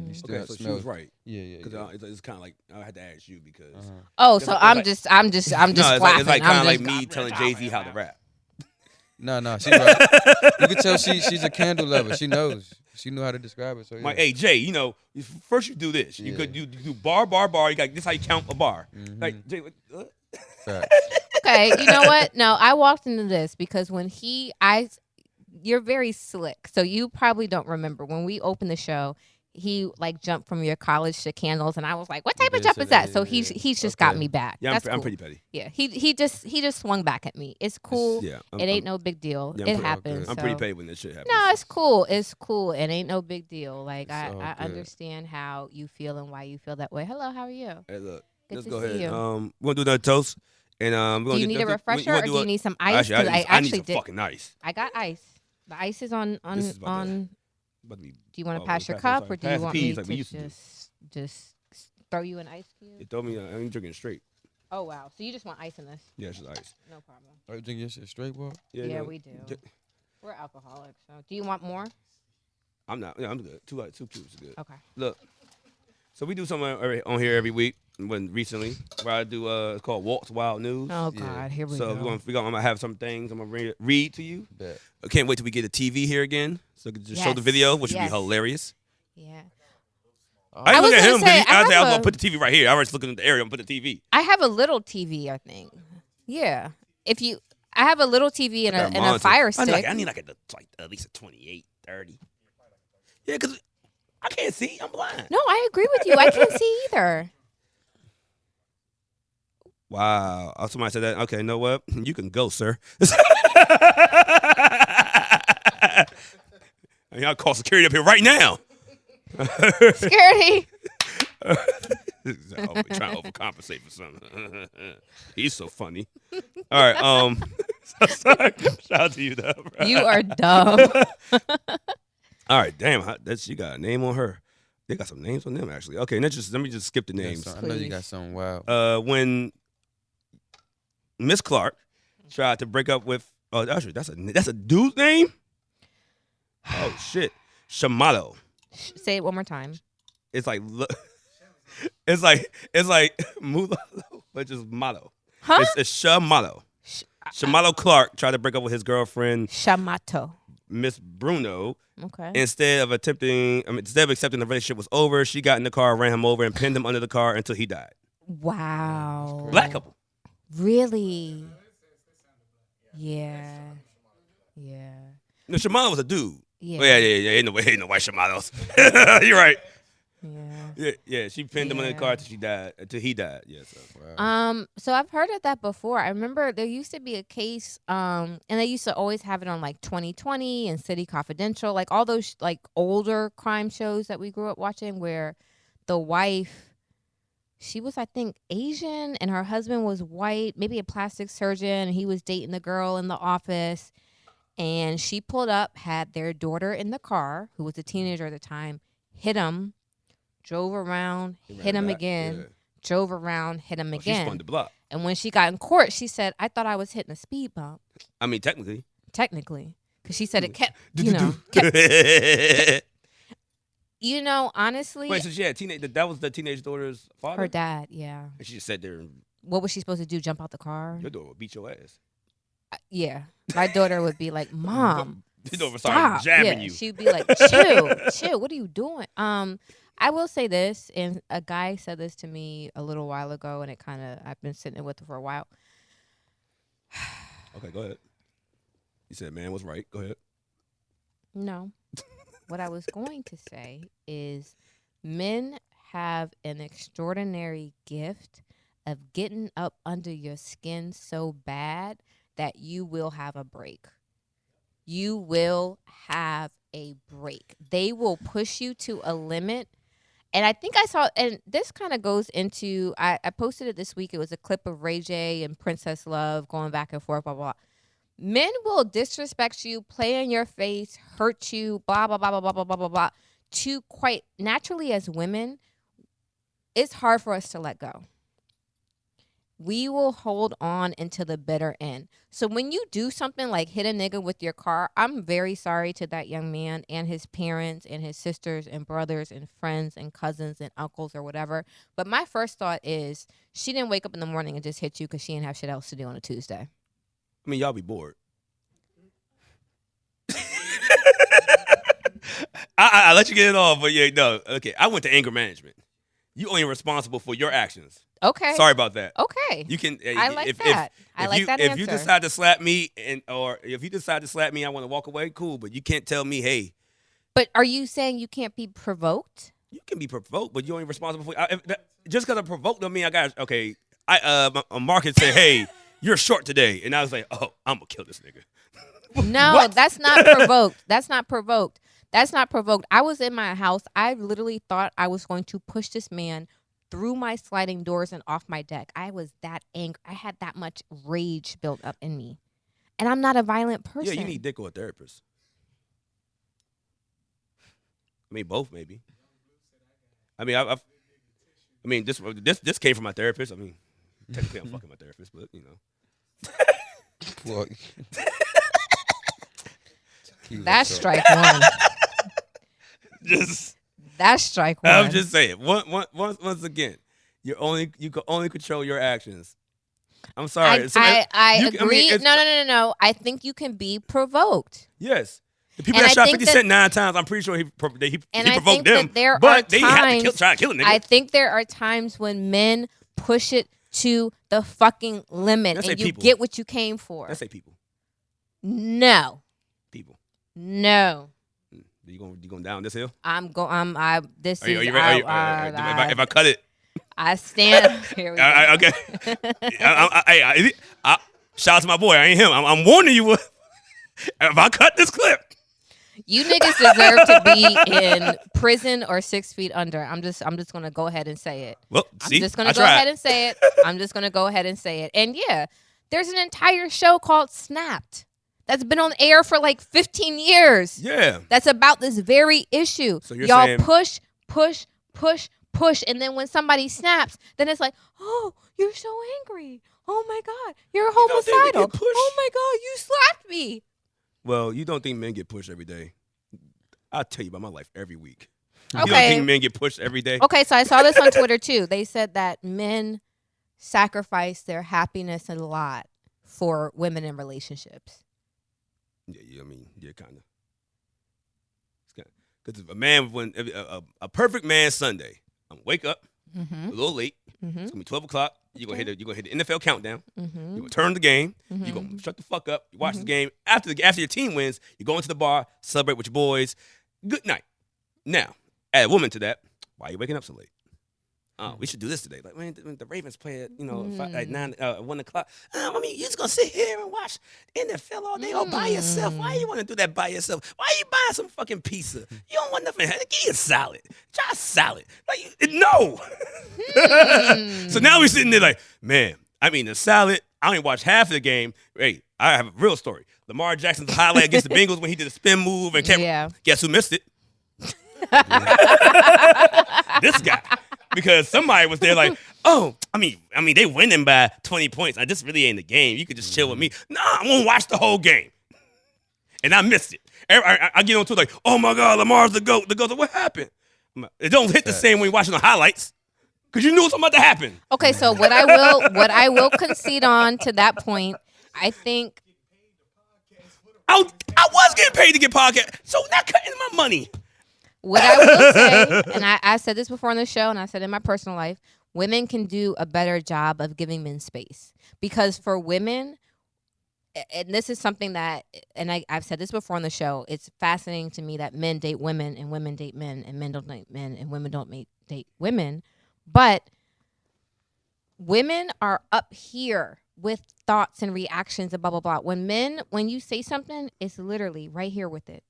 You still Okay, so she smell. was right. Yeah. Because it's kind of like I had to ask you because. Oh, so I'm just No, it's flapping. like kind of like I'm me just- telling Jay-Z how to rap. No, she's right. You can tell she's a candle lover. She knows. She knew how to describe it. So yeah. Like, hey Jay, you know, first you do this. You could do bar. You got this how you count a bar. Like Jay, what? Okay, you know what? No, I walked into this because when you're very slick, so you probably don't remember when we opened the show. He like jumped from your college to candles, and I was like, "What type of jump is that?" So he's just got me back. Yeah, That's I'm cool. pretty petty. Yeah, he just swung back at me. It's cool. Yeah, it ain't no big deal. Yeah, It happens. I'm pretty petty when this shit happens. No, it's cool. It's cool. It ain't no big deal. Like I good. understand how you feel and why you feel that way. Hello, how are you? Hey, look, Good let's to go see ahead. you. We're gonna do another toast, and we're Do you need a refresher or do you need some ice? Actually, I actually need some did. fucking ice. I got ice. The ice is on. This is about Do you want to pass your pass cup it, or do you pass the want peas me like we to used to do. just throw you an ice cube? It told me I ain't drinking straight. Oh wow! So you just want ice in this? Yeah, it's just ice. No problem. Are you drinking your shit straight, boy? Yeah, no, we do. j- We're alcoholics. So do you want more? I'm not. Yeah, I'm good. Two cubes is good. Okay. Look, so we do something on here every week. When recently, where I do it's called Walk's Wild News. Oh God, here we go. So I'm gonna have some things I'm gonna read to you. Bet. I can't wait till we get a TV here again, so I can just show the Yes, video, which would be yes. hilarious. Yeah. I I look was at gonna him. say, I say I'm have gonna a- put the TV right here. I was looking at the area. I'm gonna put the TV. I have a little TV. I think. Yeah. I have a little TV and Got a monitor. fire stick. I need like at least a 28, 30. Yeah, because I can't see. I'm blind. No, I agree with you. I can't see either. Wow. Oh, somebody said that. Okay, you know what? You can go, sir. I'll call security up here right now. Security. Trying to overcompensate for something. He's so funny. All right. Sorry. Shout out to you, though. Bro. You are dumb. All right. Damn. You got a name on her. They got some names on them, actually. Okay. Let me just skip the names. I know you got something wild. When Miss Clark tried to break up with, actually, that's a dude's name. Oh shit, Shamalo. Say it one more time. It's like it's like Mulalo, but just Malo. Huh? It's Shamalo. Shamalo Clark tried to break up with his girlfriend Shamato. Miss Bruno. Okay. Instead of accepting the relationship was over, she got in the car, ran him over, and pinned him under the car until he died. Wow. Black couple. Really? Yeah. Yeah. No, Shamalo was a dude. Yeah. Oh, yeah. Ain't no white Shamalos. You're right. Yeah. Yeah. She pinned him in the car until he died. Yeah. So. Wow. So I've heard of that before. I remember there used to be a case, and they used to always have it on like 2020 and City Confidential, like all those like older crime shows that we grew up watching, where the wife, she was I think Asian and her husband was white, maybe a plastic surgeon, and he was dating the girl in the office, and she pulled up, had their daughter in the car, who was a teenager at the time, hit him, drove around, hit him again. Yeah. Drove around, hit him She again. spun the block. And when she got in court, she said, I thought I was hitting a speed bump, I mean, technically. because she said it kept, honestly, Wait, so she had that was the teenage daughter's father? her dad, yeah. And she just sat there and What was she supposed to do, jump out the car? your daughter would beat your ass. Yeah. My daughter would be like, Mom, Your daughter started stop. jabbing Yeah, you. she'd be like, chill, what are you doing? I will say this, and a guy said this to me a little while ago, and I've been sitting with it for a while. Okay, go ahead. He said, man was right. Go ahead. No. What I was going to say is men have an extraordinary gift of getting up under your skin so bad that you will have a break. You will have a break. They will push you to a limit. And I think I saw, and this kind of goes into, I posted it this week. It was a clip of Ray J and Princess Love going back and forth, blah, blah, blah. Men will disrespect you, play in your face, hurt you, blah, blah, blah, blah, blah, blah, blah, blah, blah. To quite naturally as women, it's hard for us to let go. we will hold on until the bitter end. So when you do something like hit a nigga with your car, I'm very sorry to that young man and his parents and his sisters and brothers and friends and cousins and uncles or whatever. But my first thought is she didn't wake up in the morning and just hit you because she didn't have shit else to do on a Tuesday. I mean, y'all be bored. I let you get it off, but yeah, no. Okay, I went to anger management. You only responsible for your actions. Okay. Sorry about that. Okay. You can. I like that. I like that answer. If you decide to slap me, or if you decide to slap me, I want to walk away. Cool, but you can't tell me, hey. But are you saying you can't be provoked? You can be provoked, but you're only responsible for. Just because I'm provoked don't mean I got. Okay, Marcus said, hey, you're short today, and I was like, oh, I'm gonna kill this nigga. No, that's not provoked. That's not provoked. That's not provoked. I was in my house. I literally thought I was going to push this man through my sliding doors and off my deck. I was that angry. I had that much rage built up in me. And I'm not a violent person. Yeah, you need dick or a therapist. I mean, both maybe. I mean, this came from my therapist. I mean, technically I'm fucking my therapist, but you know. That's strike one. That's strike one. I'm just saying. Once again, you can only control your actions. I'm sorry. I agree. No. I think you can be provoked. Yes. The people that shot 50 Cent 9 times, I'm pretty sure he provoked them. But they had to try to kill a nigga. I think there are times when men push it to the fucking limit and you get what you came for. Let's say people. No. People. No. You going down this hill? Are you ready? If I cut it, I stand. Here we go. Okay. Shout out to my boy. I ain't him. I'm warning you. If I cut this clip, you niggas deserve to be in prison or 6 feet under. I'm just gonna go ahead and say it. Well, see, I'm just gonna go ahead and say it. I'm just gonna go ahead and say it. And yeah, there's an entire show called Snapped that's been on air for like 15 years. Yeah. That's about this very issue. So y'all saying, push. And then when somebody snaps, then it's like, oh, you're so angry. Oh my God. You're homicidal. Oh my God, you slapped me. Well, you don't think men get pushed every day. I'll tell you about my life every week. Okay. You don't think men get pushed every day? Okay, so I saw this on Twitter too. They said that men sacrifice their happiness a lot for women in relationships. Yeah, I mean, yeah, kind of. Because a man, a perfect man Sunday, I'm gonna wake up a little late. It's gonna be 12 o'clock. You're gonna hit the NFL countdown. You're gonna turn the game. You're gonna shut the fuck up. You watch the game. After your team wins, you go into the bar, celebrate with your boys. Good night. Now, add a woman to that. Why are you waking up so late? Oh, we should do this today. Like, when the Ravens play at, at 1 o'clock. I mean, you're just going to sit here and watch NFL all day all by yourself. Why you want to do that by yourself? Why you buying some fucking pizza? You don't want nothing. Give you a salad. Try a salad. Like, no. So now we're sitting there like, man, I mean, the salad, I only watched half of the game. Hey, I have a real story. Lamar Jackson's highlight against the Bengals when he did a spin move and guess who missed it? This guy. Because somebody was there like, oh, I mean, they winning by 20 points. This really ain't the game. You could just chill with me. Nah, I'm going to watch the whole game. And I missed it. I get on to like, oh, my God, Lamar's the GOAT. The GOAT. What happened? It don't hit the same when you're watching the highlights. Because you knew something about to happen. Okay, so what I will concede on to that point, I think. I was getting paid to get podcast. So not cutting my money. What I will say, and I said this before on the show, and I said in my personal life, women can do a better job of giving men space. Because for women, and this is something that, and I've said this before on the show, it's fascinating to me that men date women and women date men and men don't date men and women don't date women. But women are up here with thoughts and reactions and blah, blah, blah. When you say something, it's literally right here with it.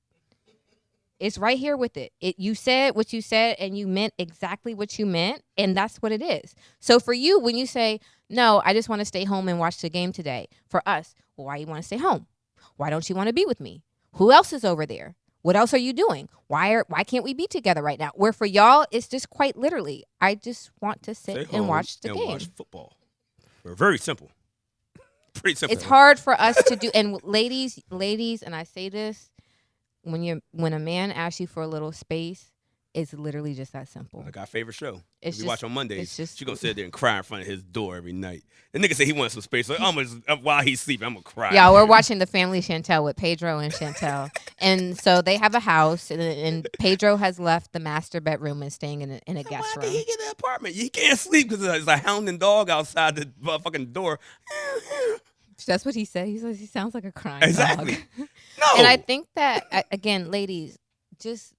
It's right here with it. You said what you said, and you meant exactly what you meant, and that's what it is. So for you, when you say, no, I just want to stay home and watch the game today. For us, well, why you want to stay home? Why don't you want to be with me? Who else is over there? What else are you doing? Why can't we be together right now? Where for y'all, it's just quite literally, I just want to sit and watch the game. Watch football. We're very simple. Pretty simple. It's hard for us to do. And ladies, and I say this, when a man asks you for a little space, it's literally just that simple. Like our favorite show. It's we just, watch on Mondays. She gonna sit there and cry in front of his door every night. The nigga said he wants some space. So while he's sleeping, I'm gonna cry. Yeah, we're watching The Family Chantel with Pedro and Chantel. And so they have a house, and Pedro has left the master bedroom and staying in a guest room. Why did he get the apartment? He can't sleep because there's a hounding dog outside the fucking door. That's what he said. He says he sounds like a crying exactly. dog. No. And I think that, again, ladies, just,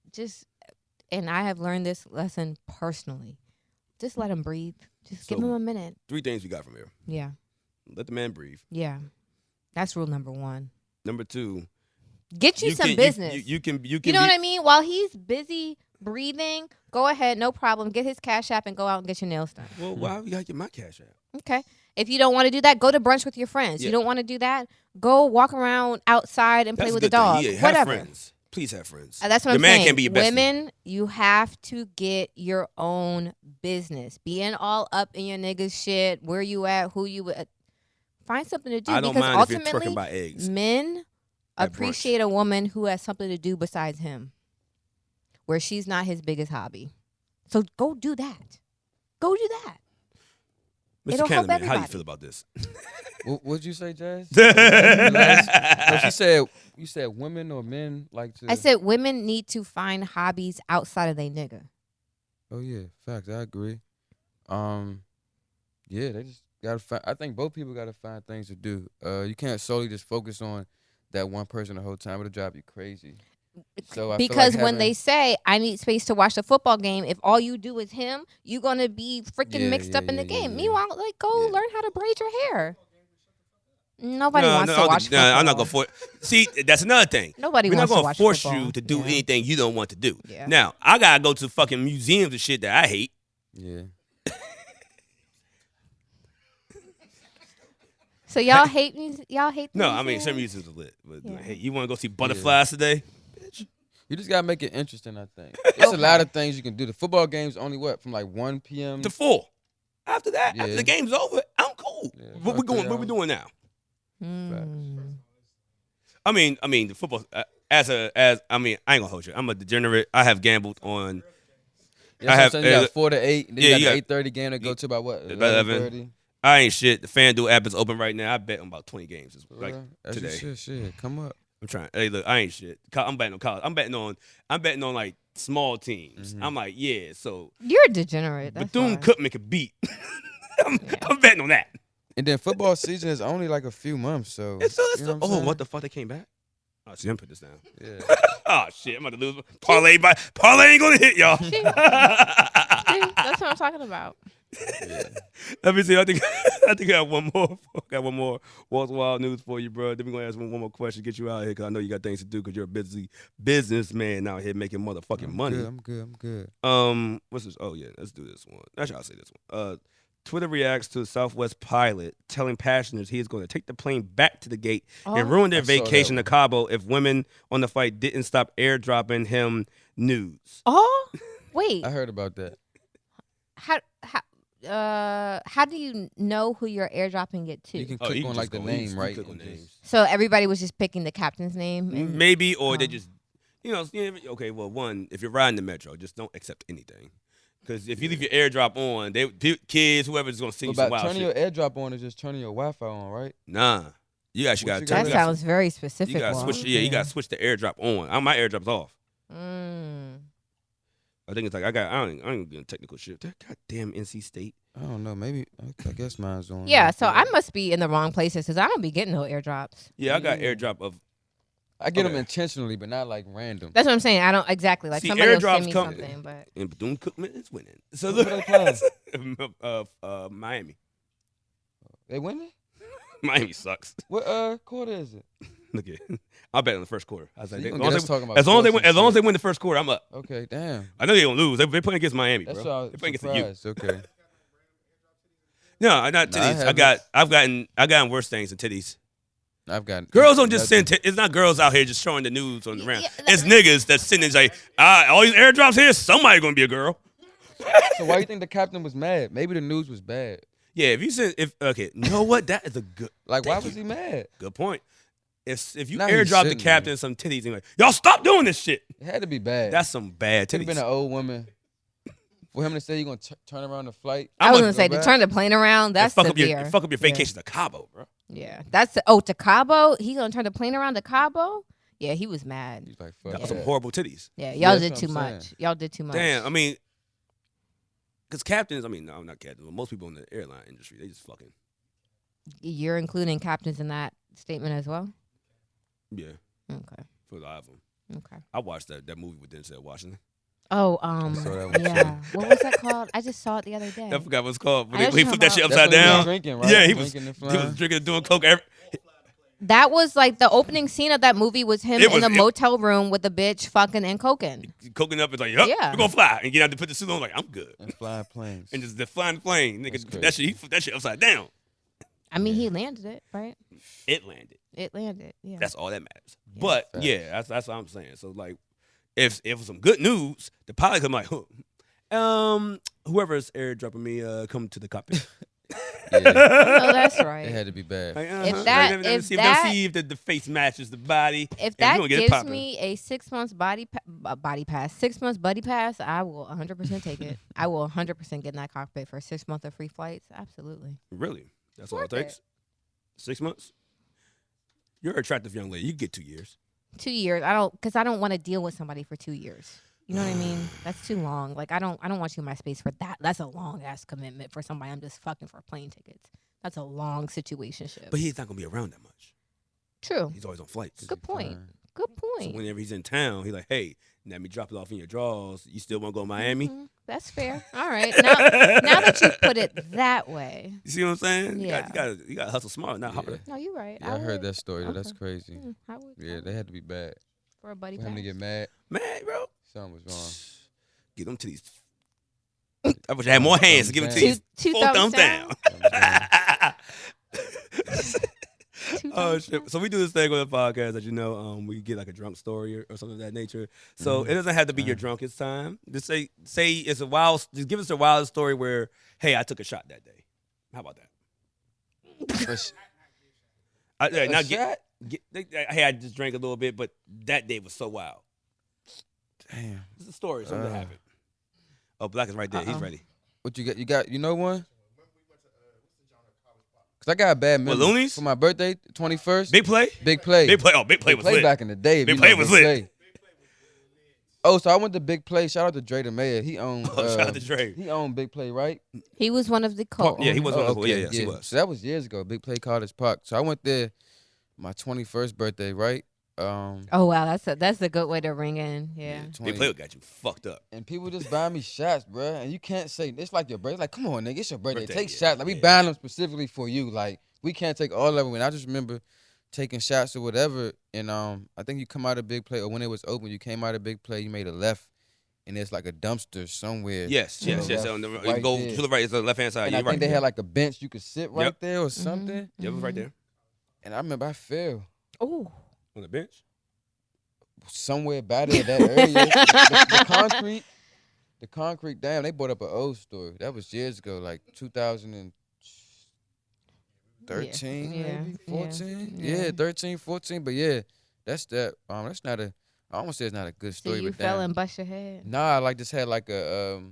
and I have learned this lesson personally. Just let him breathe. Just give him a minute. 3 things we got from here. Yeah. Let the man breathe. Yeah. That's rule number 1. Number 2. Get you some business. You can. You know what I mean? While he's busy breathing, go ahead, no problem. Get his Cash App and go out and get your nails done. Well, why you gotta get my Cash App? Okay. If you don't want to do that, go to brunch with your friends. Yeah. You don't want to do that, go walk around outside and play with the dog. Yeah, whatever. Have friends. Please have friends. That's what your I'm man saying. Can't be your best Women, friend. you have to get your own business. Being all up in your niggas shit, where you at, who you at. Find something to do. I don't because mind if you're ultimately, twerking by eggs. Men appreciate a woman who has something to do besides him, where she's not his biggest hobby. So go do that. Go do that. Mr. It'll help Candleman, everybody. how do you feel about this? What'd you say, Jazz? So you said women or men like to. I said women need to find hobbies outside of their nigga. Oh yeah, facts. I agree. Yeah, they just gotta find. I think both people gotta find things to do. You can't solely just focus on that one person the whole time. It'll drive you crazy. So because when they say I need space to watch the football game, if all you do is him, you're gonna be freaking mixed up in the game. Meanwhile, like go learn how to braid your hair. Nobody wants to watch football. I'm not gonna force. See, that's another thing. Nobody We're wants not to gonna watch force football. you to do anything you don't want to do. Yeah. Now, I gotta go to fucking museums and shit that I hate. Yeah. So y'all hate music? Y'all hate the No, I mean museums? some museums are lit. But Yeah. hey, you want to go see butterflies today? You just gotta make it interesting. I think there's a lot of things you can do. The football game's only from like 1 p.m. To 4. After that, after Yeah. the game's over, I'm cool. Yeah, What we going? What we doing now? I mean, the football. I ain't gonna hold you. I'm a degenerate. I have gambled on. Yeah, I have. you got 4 to 8. Then yeah, you got you the 8:30 game that go to about what? 11:30. I ain't shit. The FanDuel app is open right now. I bet on about 20 games like That's today. Shit, come up. I'm trying. Hey, look, I ain't shit. I'm betting on college. I'm betting on like small teams. I'm like, yeah. So You're a degenerate. That's Bethune why. Cookman could beat. I'm betting on that. And then football season is only like a few months, so. What the fuck? They came back. Oh, see, I'm put this down. Yeah. Oh shit, I'm about to lose. Parlay ain't gonna hit y'all. See, that's what I'm talking about. Yeah. Let me see. I think I got one more. Got one more Walt's Wild News for you, bro. Then we're gonna ask one more question, get you out of here, cause I know you got things to do, cause you're a busy businessman out here making motherfucking money. I'm good. What's this? Oh yeah, let's do this one. Actually, I'll say this one. Twitter reacts to Southwest pilot telling passengers he is going to take the plane back to the gate and ruin their vacation to Cabo if women on the flight didn't stop airdropping him news. Oh, wait. I heard about that. How do you know who you're airdropping it to? You can click on like the name, right? So everybody was just picking the captain's name? And, Maybe, or they just, okay, well, one, if you're riding the metro, just don't accept anything. Because if you leave your airdrop on, kids, whoever's going to sing you some wild shit. Turning your airdrop on is just turning your Wi-Fi on, right? Nah. You actually got to turn that. That sounds very specific. You got to switch. Yeah, you got to switch the airdrop on. My airdrop's off. I think it's like I ain't getting technical shit. That goddamn NC State. I don't know. Maybe I guess mine's on. Yeah, so I must be in the wrong places because I don't be getting no airdrops. Yeah, I got airdrop of. I get them intentionally, but not like random. That's what I'm saying. I don't exactly like. See, somebody will send airdrops me come, something, but and Bethune Cookman is winning. So who they playing? Miami. They winning? Miami sucks. What quarter is it? Look at, I bet in the first quarter. I was like, as long as they win the first quarter, I'm up. Okay, damn. I know they're gonna lose. They're playing against Miami, bro. That's all. They're playing against you. Okay. No, not titties. I've gotten worse things than titties. I've got girls don't just send. It's not girls out here just showing the news on the ground. It's niggas that's sending like all these airdrops here. Somebody gonna be a girl. So why do you think the captain was mad? Maybe the news was bad. Yeah, if you said you know what? That is a good. Like, why was he mad? Good point. If you Nah, he airdrop the shouldn't, captain some titties and like, y'all stop doing this shit. It had to be bad. That's some bad Could have been titties. an old woman. For him to say you're gonna turn around the flight. I was gonna say to turn the plane around. That's severe. Fuck up your vacation to Cabo, bro. Yeah, that's to Cabo. He gonna turn the plane around to Cabo. Yeah, he was mad. He's like, That fuck was some that. horrible titties. Yeah, y'all that's did what too I'm much. saying. Y'all did too much. Damn, I mean, because captains, no, not captains, but most people in the airline industry, they just fucking. You're including captains in that statement as well. Yeah. Okay. For a lot of them. Okay. I watched that movie with Denzel Washington. Oh, saw that one yeah. What was that called? I just saw it the other day. I forgot what it's called. But I he know flipped that shit That's upside when he was down. drinking, right? Yeah, he was Drinking drinking, doing coke. That was like the opening scene of that movie was him in a motel room with a bitch fucking and coking. Coking up, it's like, yup, Yeah. we're gonna fly. And get out to put the suit on, like, I'm good. And flying planes. And just the flying plane. That's Nigga, he flipped that shit upside down. I mean, he landed it, right? It landed. It landed. Yeah. That's all that matters. Yeah. But Facts. yeah, that's what I'm saying. So like, if it was some good news, the pilot could be like, whoever's airdropping me, come to the cockpit. Yeah, No, that's right. it had to be bad. Like, If that- let me if see, that- let me see if the face matches the body. If and that we gonna get it gives poppin'. me a 6 months body pass, 6 months buddy pass, I will 100% take it. I will 100% get in that cockpit for 6 months of free flights. Absolutely. Really, that's all it Worth takes. 6 months. You're an attractive young lady. You can get 2 years. 2 years. Because I don't want to deal with somebody for 2 years. You know what I mean? That's too long. Like I don't want you in my space for that. That's a long ass commitment for somebody I'm just fucking for plane tickets. That's a long situationship. But he's not gonna be around that much. True. He's always on flights. Good point. Good So point. whenever he's in town, he's like, "Hey, let me drop it off in your drawers. You still want to go to Miami?" Mhm. That's fair. All right. Now that you put it that way. You see what I'm saying? Yeah. You got to hustle smart, not harder. No, you're right. Yeah, I heard would. that story. Though. That's Okay. crazy. I would. Yeah, they had to be bad. For a buddy For him to pass. get mad, Man, bro, something was wrong. get them titties. I wish I had more hands to give them titties. Two Full thumbs thumbs down. Two Oh thumbs shit! So we do this thing on the podcast that we get like a drunk story or something of that nature. So it doesn't have to be your drunkest time. Just say it's a wild. Just give us a wild story where, hey, I took a shot that day. How about that? Hey, I just drank a little bit, but that day was so wild. Damn. It's a story. Something that happened. Oh, Blac is right there. He's ready. What you got? You know one? Cause I got a bad memory. Loonies? For my birthday, 21st. Big play. Big play. Big play. Oh, big play was lit. back in the day. Big play was lit. Oh, so I went to Big Play. Shout out to Dre the Mayor. He owned. Shout out to Dre. He owned Big Play, right? He was one of the co. Yeah, he was one of the okay, yes, he was. So that was years ago. Big Play College Park. So I went there, my 21st birthday, right? Oh wow, that's a good way to ring in. Yeah. 20. Big play got you fucked up. And people just buying me shots, bruh. And you can't say it's like your birthday. Like, come on, nigga, it's your birthday. Take shots. Like we buying them specifically for you. Like we can't take all of them. And I just remember taking shots or whatever. And I think you come out of Big Play, or when it was open, you came out of Big Play, you made a left, and there's like a dumpster somewhere. Yes. To the left, On the, you right go there. to the right. It's the left hand side. And You're I think right. they had like a bench you could sit right there or something. Yeah, it was right there And I remember I fell Oh. on the bench. somewhere by there, that area. the concrete, damn, they brought up an old story. That was years ago, like 2013, maybe 14. Yeah, 13, 14. But yeah, that's that. That's not a. I almost say it's not a good So story. you but fell damn. and bust your head. Nah, I like just had like a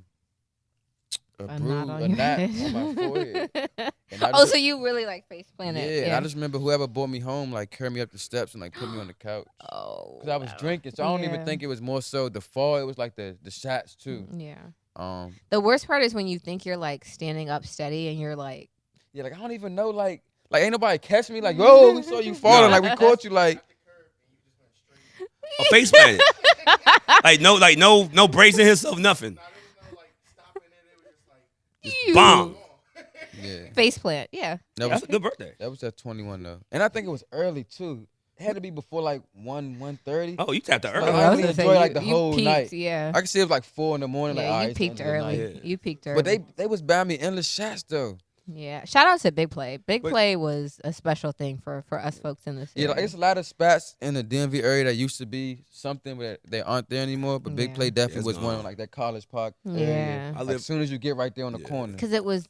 bruise, knot on a your knot head. on my forehead. And I Oh, just- so you really like face planted? yeah, and I just remember whoever brought me home like carried me up the steps and like put me on the couch. Oh. Cause I was drinking, so I don't even think it was more so the fall. It was like the shots too. Yeah. The worst part is when you think you're like standing up steady and you're like. Yeah, like I don't even know, like ain't nobody catch me. Like, yo, we saw you falling. Like we caught you. Like A face planted. no bracing himself, nothing. You. Bomb. yeah, Face plant. Yeah. That's a good birthday. that was at 21 though, and I think it was early too. It had to be before like 1:30. Oh, you tapped the Like, early. I really enjoyed like the whole peaked, night. Yeah. I could see it was like 4 in the morning. Like, Yeah, all you right, peaked it's the end of the early. night. Yeah. You peaked early. But they was buying me endless shots though. Yeah. Shout out to Big Play. Big But- Play was a special thing for us folks in this Yeah, area. like, it's a lot of spots in the DMV area that used to be something, but they aren't there anymore. But Big Yeah. Play definitely it's was one gone. of like that College Park Yeah. area. I Like, live- as soon as you get right there on the Yeah. corner. Because it was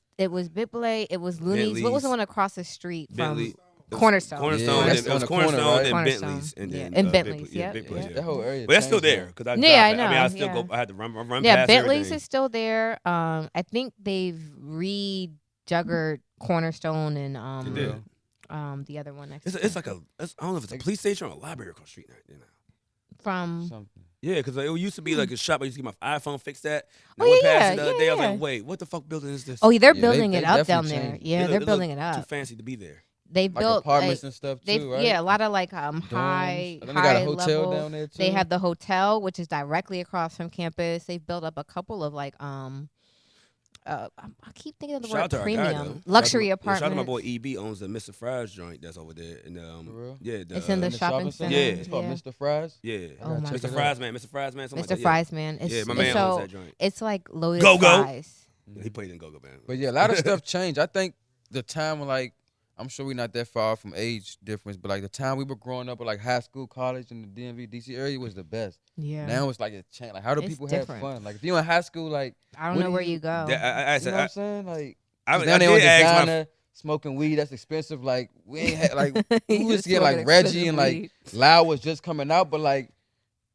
Big Play, it was Looney's. What was the Bentley's. one across the street from Bentley. It was Cornerstone? Cornerstone. Yeah, and that's it was on the corner, Cornerstone right? and Cornerstone. Bentley's. And Yeah, then, and Big Bentley's, Play- yep, Big Play, yep. yeah. That whole area. But that's still changed, there though. because I Yeah, drive I it. know, I mean, I still yeah. go. I had to run Yeah, past Bentley's everything. is still there. I think they've rejuggered Cornerstone and They did. the other one next. It's like I don't know if it's a police station or a library across the street. Right now. from. Something. Yeah, because it used to be like a shop. I used to get my iPhone fixed at. And Oh, I went yeah, past it the other yeah, day. I was yeah. like, wait, what the fuck building is this? Oh, they're Yeah, building they it up down definitely there. changed. Yeah, It they're look building it Too up. fancy to be there. They Like built apartments like, and stuff they too, right? yeah, a lot of like Dorms. high And then they got a high hotel level. down there too. They have the hotel, which is directly across from campus. They've built up a couple of like I keep thinking of the Shout out word to our guy, though. premium luxury Shout out apartments. to my boy EB owns the Mr. Fry's joint that's over there. And For real? yeah, It's in the In shopping center. Yeah. It's called Yeah. Mr. Fries. Yeah. Oh my Mr. God. Fry's man, something Mr. like that. Fries, man. It's, Yeah, my it's man so owns that joint. it's like loaded Go-Go. fries. Yeah, he played in Go-Go Band. But yeah, a lot of stuff changed. I think the time when like I'm sure we're not that far from age difference, but like the time we were growing up with like high school, college in the DMV DC area was the best. Yeah. Now it's like it changed. Like how do It's people different. have fun? Like if you're in high school, like I don't what know do where you- you go. That- I you know what I'm said, saying? Like I down there on did ask my designer, smoking weed, that's expensive. Like we ain't had like we You used to get smoking like Reggie expensive and like weed. Loud was just coming out, but like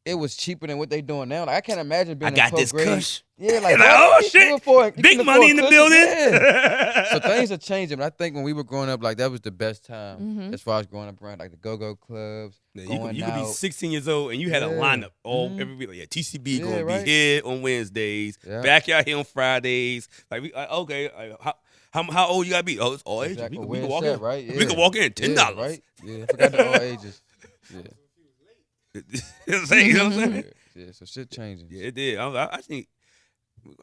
it was cheaper than what they doing now. Like I can't imagine being I got in 12th this grade. kush. Yeah, like, Like, oh, what? You shit. can afford- you Big can money afford in the cushions, building. yeah. So things are changing, but I think when we were growing up, like that was the best time Mhm. as far as growing up around like the go-go clubs. Yeah, going you could be out. 16 years old and you had a Yeah. lineup all Mhm. every week. Like, yeah, TCB Yeah, gonna right. be here on Wednesdays, Yeah. backyard here on Fridays. Like we okay, how old you gotta be? Oh, it's all ages. Exactly. We Where can it's walk at, in. right? We Yeah. can walk in $10. Yeah, right? Yeah, I forgot the all ages. Yeah. You know what I'm saying? You know what I'm saying? Yeah, so shit changing. Yeah, it did. I think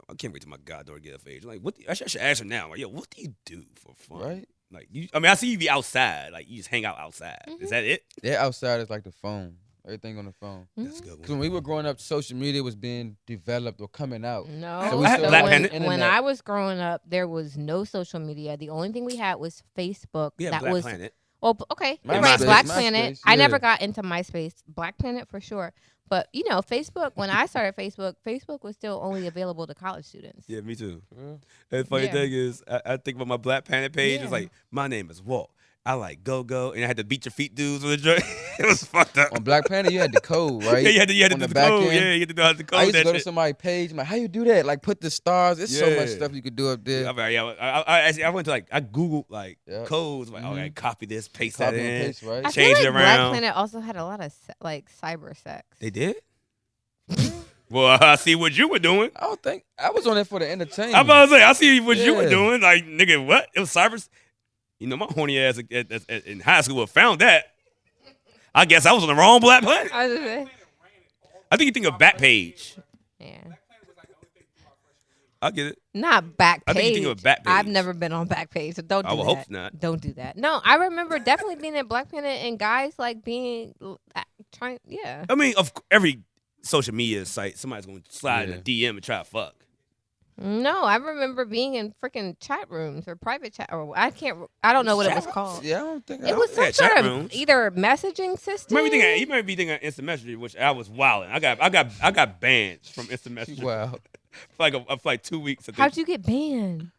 I can't wait till my goddaughter get of age. Like, I should ask her now. Like, yo, what do you do for fun? Right? Like, I mean, I see you be outside. Like, you just hang out outside. Is that it? Their outside is like the phone. Everything on the phone. That's a good Because one. when we were growing up, social media was being developed or coming out. No. So we I had still Black on the Planet. when internet. I was growing up, there was no social media. The only thing we had was Facebook. Yeah, that Black was Planet. well, okay, you're MySpace, right. Black MySpace, Planet. I yeah. never got into MySpace. Black Planet for sure. But you know, Facebook. When I started Facebook, Facebook was still only available to college students. Yeah, me too. For real? And the funny Yeah. thing is, I think about my Black Planet page. Yeah. It's like, my name is Walt. I like go-go. And I had to beat your feet dudes with a joint. It was fucked up. On Black Planet, you had the code, right? Yeah, you had to On do the the back code. end. Yeah, you had to know how to code I used to that go to shit. somebody's page. I'm like, how you do that? Like, put the stars. There's so much Yeah. stuff you could do up there. I went to like, I Googled like Yeah. codes. Like, okay, copy this, paste that Copy and in. paste, right? I Change feel it like Black around. Planet also had a lot of like cyber sex. They did? Well, I see what you were doing. I don't think I was on it for the entertainment. I'm about to say, I see what you were Yeah. doing. Like, nigga, what? It was cyber. You know, my horny ass in high school would have found that. I guess I was on the wrong Black Planet. I was just, I think you think of Backpage. yeah. I get it. Not Backpage. I think you think of Backpage. I've never been on Backpage, so don't do I would that. hope not. Don't do that. No, I remember definitely being at Black Planet and guys like being trying. Yeah. I mean, every social media site, somebody's going to slide in a DM and try to fuck. No, I remember being in freaking chat rooms or private chat, or I don't know what it was called. Yeah, I don't think It was some Yeah, sort chat of rooms. either messaging system. You might be thinking of instant messaging, which I was wilding. I got banned from instant messaging Wow. for like 2 weeks. I think. How'd you get banned?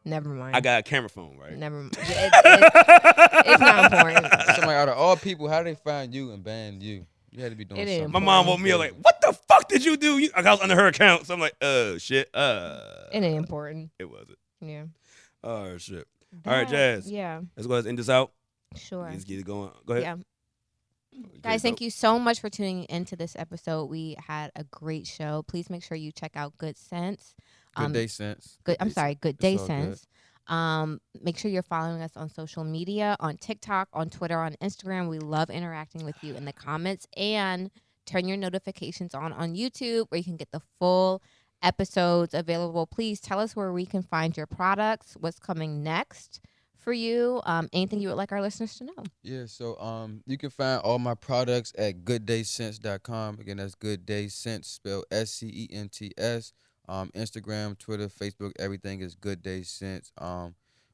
Never mind. I got a camera phone, right? Never mind. It's not important. Somebody out of all people, how did they find you and ban you? You had to be doing It ain't something. My mom woke me up like, "What the fuck did you do?" I was under her account, so I'm like, shit, It ain't important. it wasn't. Yeah. Oh shit. All right, Jazz. Yeah. Let's go ahead and end this out. Sure. Let's get it going. Go ahead. Yeah. Guys, thank you so much for tuning into this episode. We had a great show. Please make sure you check out Good Sense. Good day sense. Good Day It's all good. Sense. Make sure you're following us on social media, on TikTok, on Twitter, on Instagram. We love interacting with you in the comments, and turn your notifications on YouTube where you can get the full episodes available. Please tell us where we can find your products, what's coming next for you, anything you would like our listeners to know. Yeah, so you can find all my products at gooddaysense.com. Again, that's Good Day Sense, spelled SCENTS. Instagram, Twitter, Facebook, everything is Good Day Sense.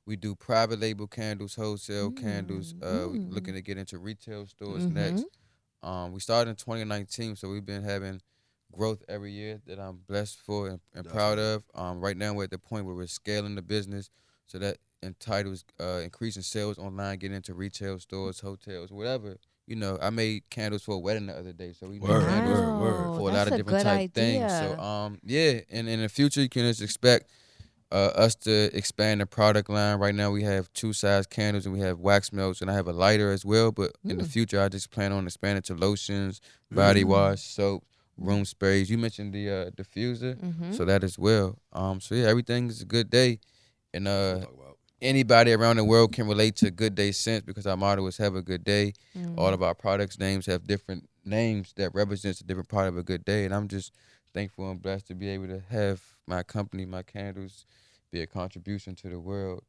We do private label candles, wholesale candles. We looking to get into retail stores next. We started in 2019, so we've been having growth every year that I'm blessed for and proud of. Right now, we're at the point where we're scaling the business, so that entitles increasing sales online, getting into retail stores, hotels, whatever. You know, I made candles for a wedding the other day, so we made candles for a lot of different type things. So, yeah, and in the future, you can just expect us to expand the product line. Right now, we have 2-size candles and we have wax melts, and I have a lighter as well. But in the future, I just plan on expanding to lotions, body wash, soap, room sprays. You mentioned the diffuser, so that as well. So yeah, everything is a good day, and anybody around the world can relate to Good Day Scents because our motto is have a good day. All of our products names have different names that represents a different part of a good day, and I'm just thankful and blessed to be able to have my company, my candles, be a contribution to the world.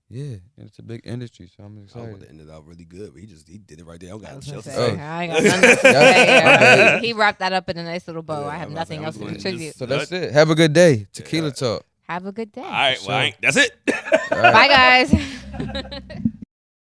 Yeah, it's a big industry, so I'm excited. I want to end it out really good, but he did it right there. I got I nothing ain't else got to say. nothing else to say. He wrapped that up in a nice little bow. Yeah, I have I'm nothing else to going contribute. So that's it. Have a good day. Tequila Talk. Have a good day. All right, well, that's it. Bye, guys.